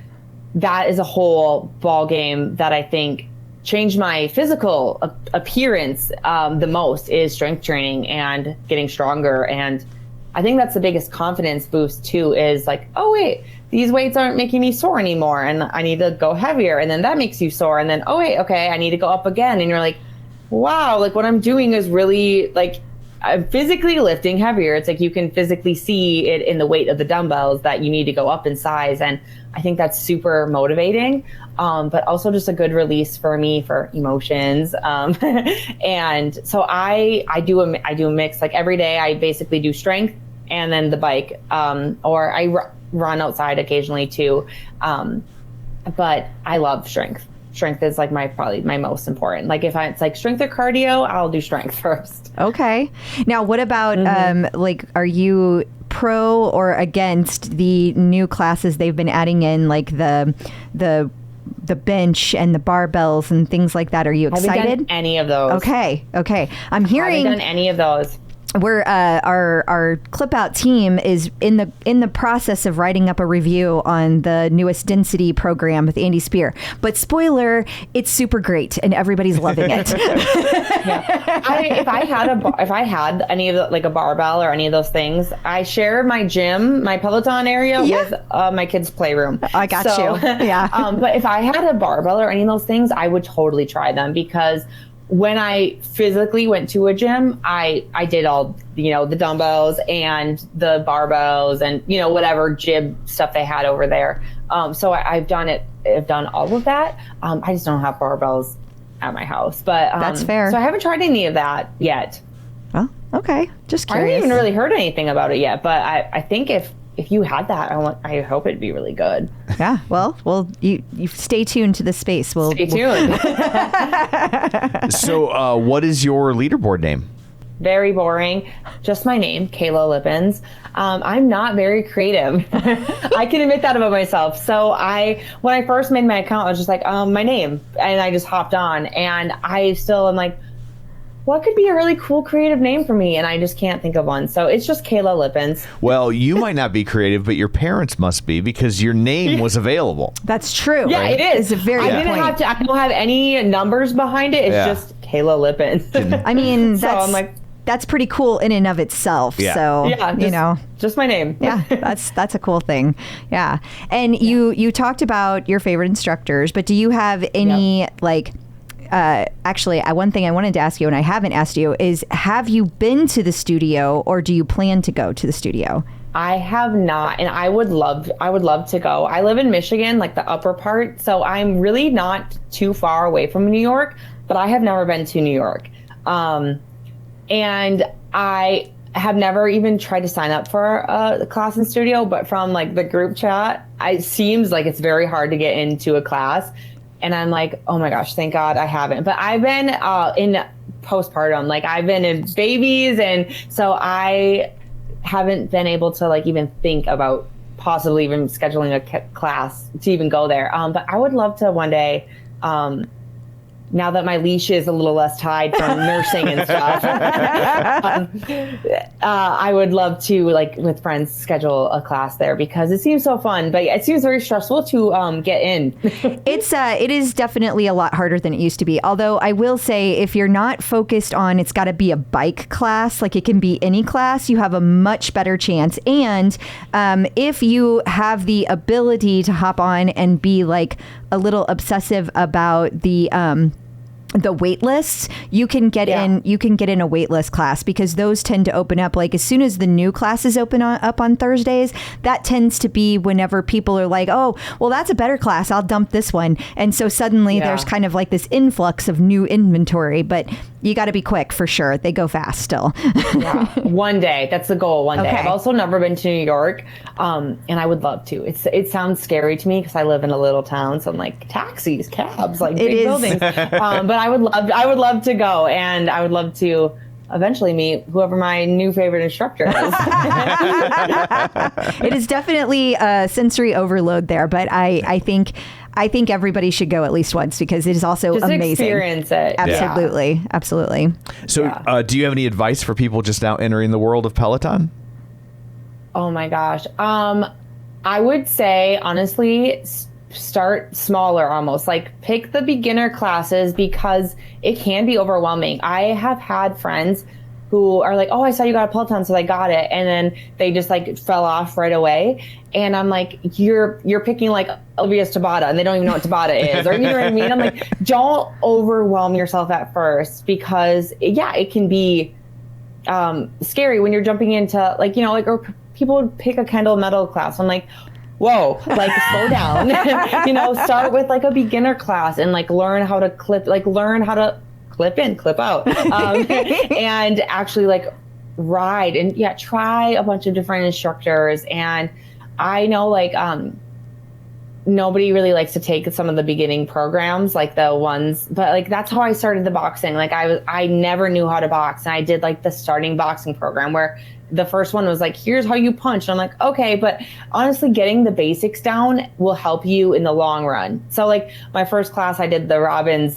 That is a whole ball game that I think changed my physical appearance the most, is strength training and getting stronger. And I think that's the biggest confidence boost too, is like, oh wait, these weights aren't making me sore anymore and I need to go heavier, and then that makes you sore, and then oh wait, okay, I need to go up again, and you're like, wow, like what I'm doing is really like physically lifting heavier. It's like you can physically see it in the weight of the dumbbells that you need to go up in size. And I think that's super motivating, but also just a good release for me for emotions. And so I do a mix. Like every day I basically do strength and then the bike, or I run outside occasionally too. But I love strength. Strength is like probably my most important. Like if it's like strength or cardio, I'll do strength first. Okay. Now, what about like, are you pro or against the new classes they've been adding in, like the bench and the barbells and things like that? Are you excited? I haven't done any of those. Okay. I'm hearing. I haven't done any of those. We're our clip out team is in the process of writing up a review on the newest density program with Andy Spear. But spoiler, it's super great and everybody's loving it. If I had any of the, like a barbell or any of those things, I share my gym, my Peloton area with my kids' playroom. I got you. Yeah. But if I had a barbell or any of those things, I would totally try them, because when I physically went to a gym, I did all, the dumbbells and the barbells and, whatever gym stuff they had over there. So I've done all of that. I just don't have barbells at my house, but that's fair. So I haven't tried any of that yet. Well, okay. Just curious. I haven't even really heard anything about it yet, but I think if you had that, I hope it'd be really good. Yeah. Well, you stay tuned to the space. Stay tuned. So, what is your leaderboard name? Very boring. Just my name, Kayla Lippens. I'm not very creative. I can admit that about myself. So when I first made my account, I was just like, my name, and I just hopped on, and I still am like, what could be a really cool creative name for me? And I just can't think of one. So it's just Kayla Lippens. Well, you might not be creative, but your parents must be, because your name was available. That's true. Yeah, right? it is. It's a very I don't have any numbers behind it. It's just Kayla Lippens. I mean, so I'm like, that's pretty cool in and of itself. Yeah. So, just my name. Yeah, that's a cool thing. Yeah. And you talked about your favorite instructors, but do you have any actually, one thing I wanted to ask you and I haven't asked you is, have you been to the studio or do you plan to go to the studio? I have not, and I would love to go. I live in Michigan, like the upper part, so I'm really not too far away from New York, but I have never been to New York. And I have never even tried to sign up for a class in studio, but from like the group chat, it seems like it's very hard to get into a class. And I'm like, oh my gosh, thank God I haven't. But I've been in postpartum, like I've been in babies. And so I haven't been able to like even think about possibly even scheduling a class to even go there. But I would love to one day, now that my leash is a little less tied from nursing and stuff, I would love to, like with friends, schedule a class there, because it seems so fun, but it seems very stressful to get in. It is definitely a lot harder than it used to be. Although I will say, if you're not focused on it's got to be a bike class, like it can be any class, you have a much better chance. And if you have the ability to hop on and be like a little obsessive about the wait lists, you can get in a wait list class, because those tend to open up like as soon as the new classes open up on Thursdays. That tends to be whenever people are like, oh, well, that's a better class, I'll dump this one. And so suddenly there's kind of like this influx of new inventory, but you got to be quick for sure. They go fast still. Yeah. One day. That's the goal. One day. Okay. I've also never been to New York. And I would love to. It sounds scary to me because I live in a little town. So I'm like, taxis, cabs, like big buildings. But I would love to go, and I would love to eventually meet whoever my new favorite instructor is. It is definitely a sensory overload there, but I think everybody should go at least once, because it is also just amazing. Experience it. Absolutely. Yeah. Absolutely. So do you have any advice for people just now entering the world of Peloton? Oh my gosh. I would say, honestly, start smaller, almost like pick the beginner classes, because it can be overwhelming. I have had friends who are like, oh, I saw you got a Peloton, so I got it. And then they just like fell off right away. And I'm like, you're picking like Elvia's Tabata, and they don't even know what Tabata is. Or you know what I mean? I'm like, don't overwhelm yourself at first, because it can be scary when you're jumping into like, you know, like, or people would pick a Kendall metal class. I'm like, whoa, like slow down, you know, start with like a beginner class and like learn how to clip in, clip out, and actually like ride and try a bunch of different instructors. And I know like, nobody really likes to take some of the beginning programs, like the ones, but like that's how I started the boxing. Like I never knew how to box, and I did like the starting boxing program where the first one was like, here's how you punch. And I'm like, okay, but honestly, getting the basics down will help you in the long run. So like my first class, I did the Robbins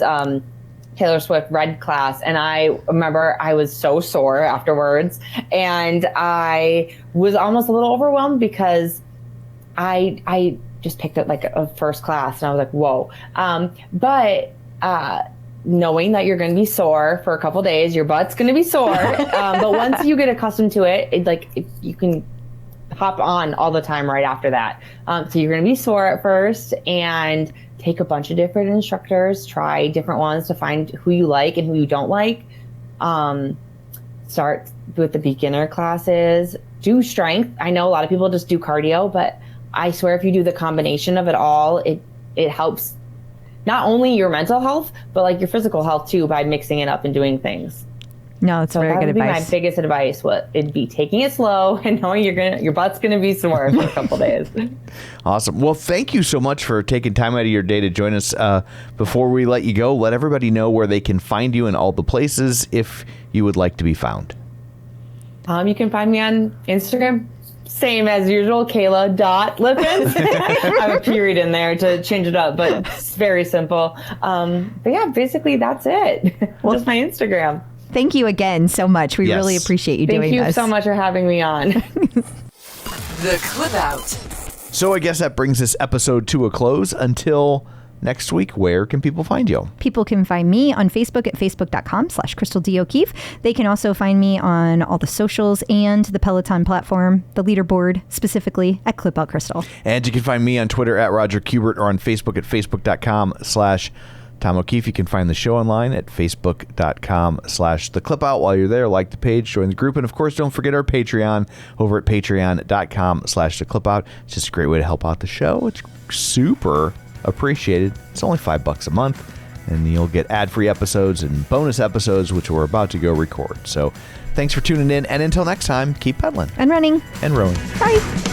Taylor Swift Red class, and I remember I was so sore afterwards, and I was almost a little overwhelmed because I just picked up like a first class, and I was like, whoa. But knowing that you're going to be sore for a couple days, your butt's going to be sore. But once you get accustomed to it, you can hop on all the time right after that. So you're going to be sore at first, and take a bunch of different instructors, try different ones to find who you like and who you don't like. Start with the beginner classes, do strength. I know a lot of people just do cardio, but I swear if you do the combination of it all, it helps not only your mental health, but like your physical health too, by mixing it up and doing things. No, it's very good advice. That would be my biggest advice. It'd be taking it slow and knowing your butt's gonna be sore for a couple days. Awesome. Well, thank you so much for taking time out of your day to join us. Before we let you go, let everybody know where they can find you in all the places if you would like to be found. You can find me on Instagram. Same as usual, Kayla.Lippens. I have a period in there to change it up, but it's very simple. But yeah, basically that's it. Well, just my Instagram. Thank you again so much. We really appreciate you doing this. Thank you so much for having me on. The Clip Out. So I guess that brings this episode to a close. Until next week, where can people find you? People can find me on Facebook at facebook.com/Crystal D. O'Keefe. They can also find me on all the socials and the Peloton platform, the leaderboard specifically at Clip Out Crystal. And you can find me on Twitter at Roger Kubert or on Facebook at facebook.com/Tom O'Keefe. You can find the show online at facebook.com/The Clip Out. While you're there, like the page, join the group, and of course, don't forget our Patreon over at patreon.com/The Clip Out. It's just a great way to help out the show. It's super appreciated. It's only $5 a month, and you'll get ad-free episodes and bonus episodes, which we're about to go record. So thanks for tuning in, and until next time, keep pedaling and running and rowing. Bye.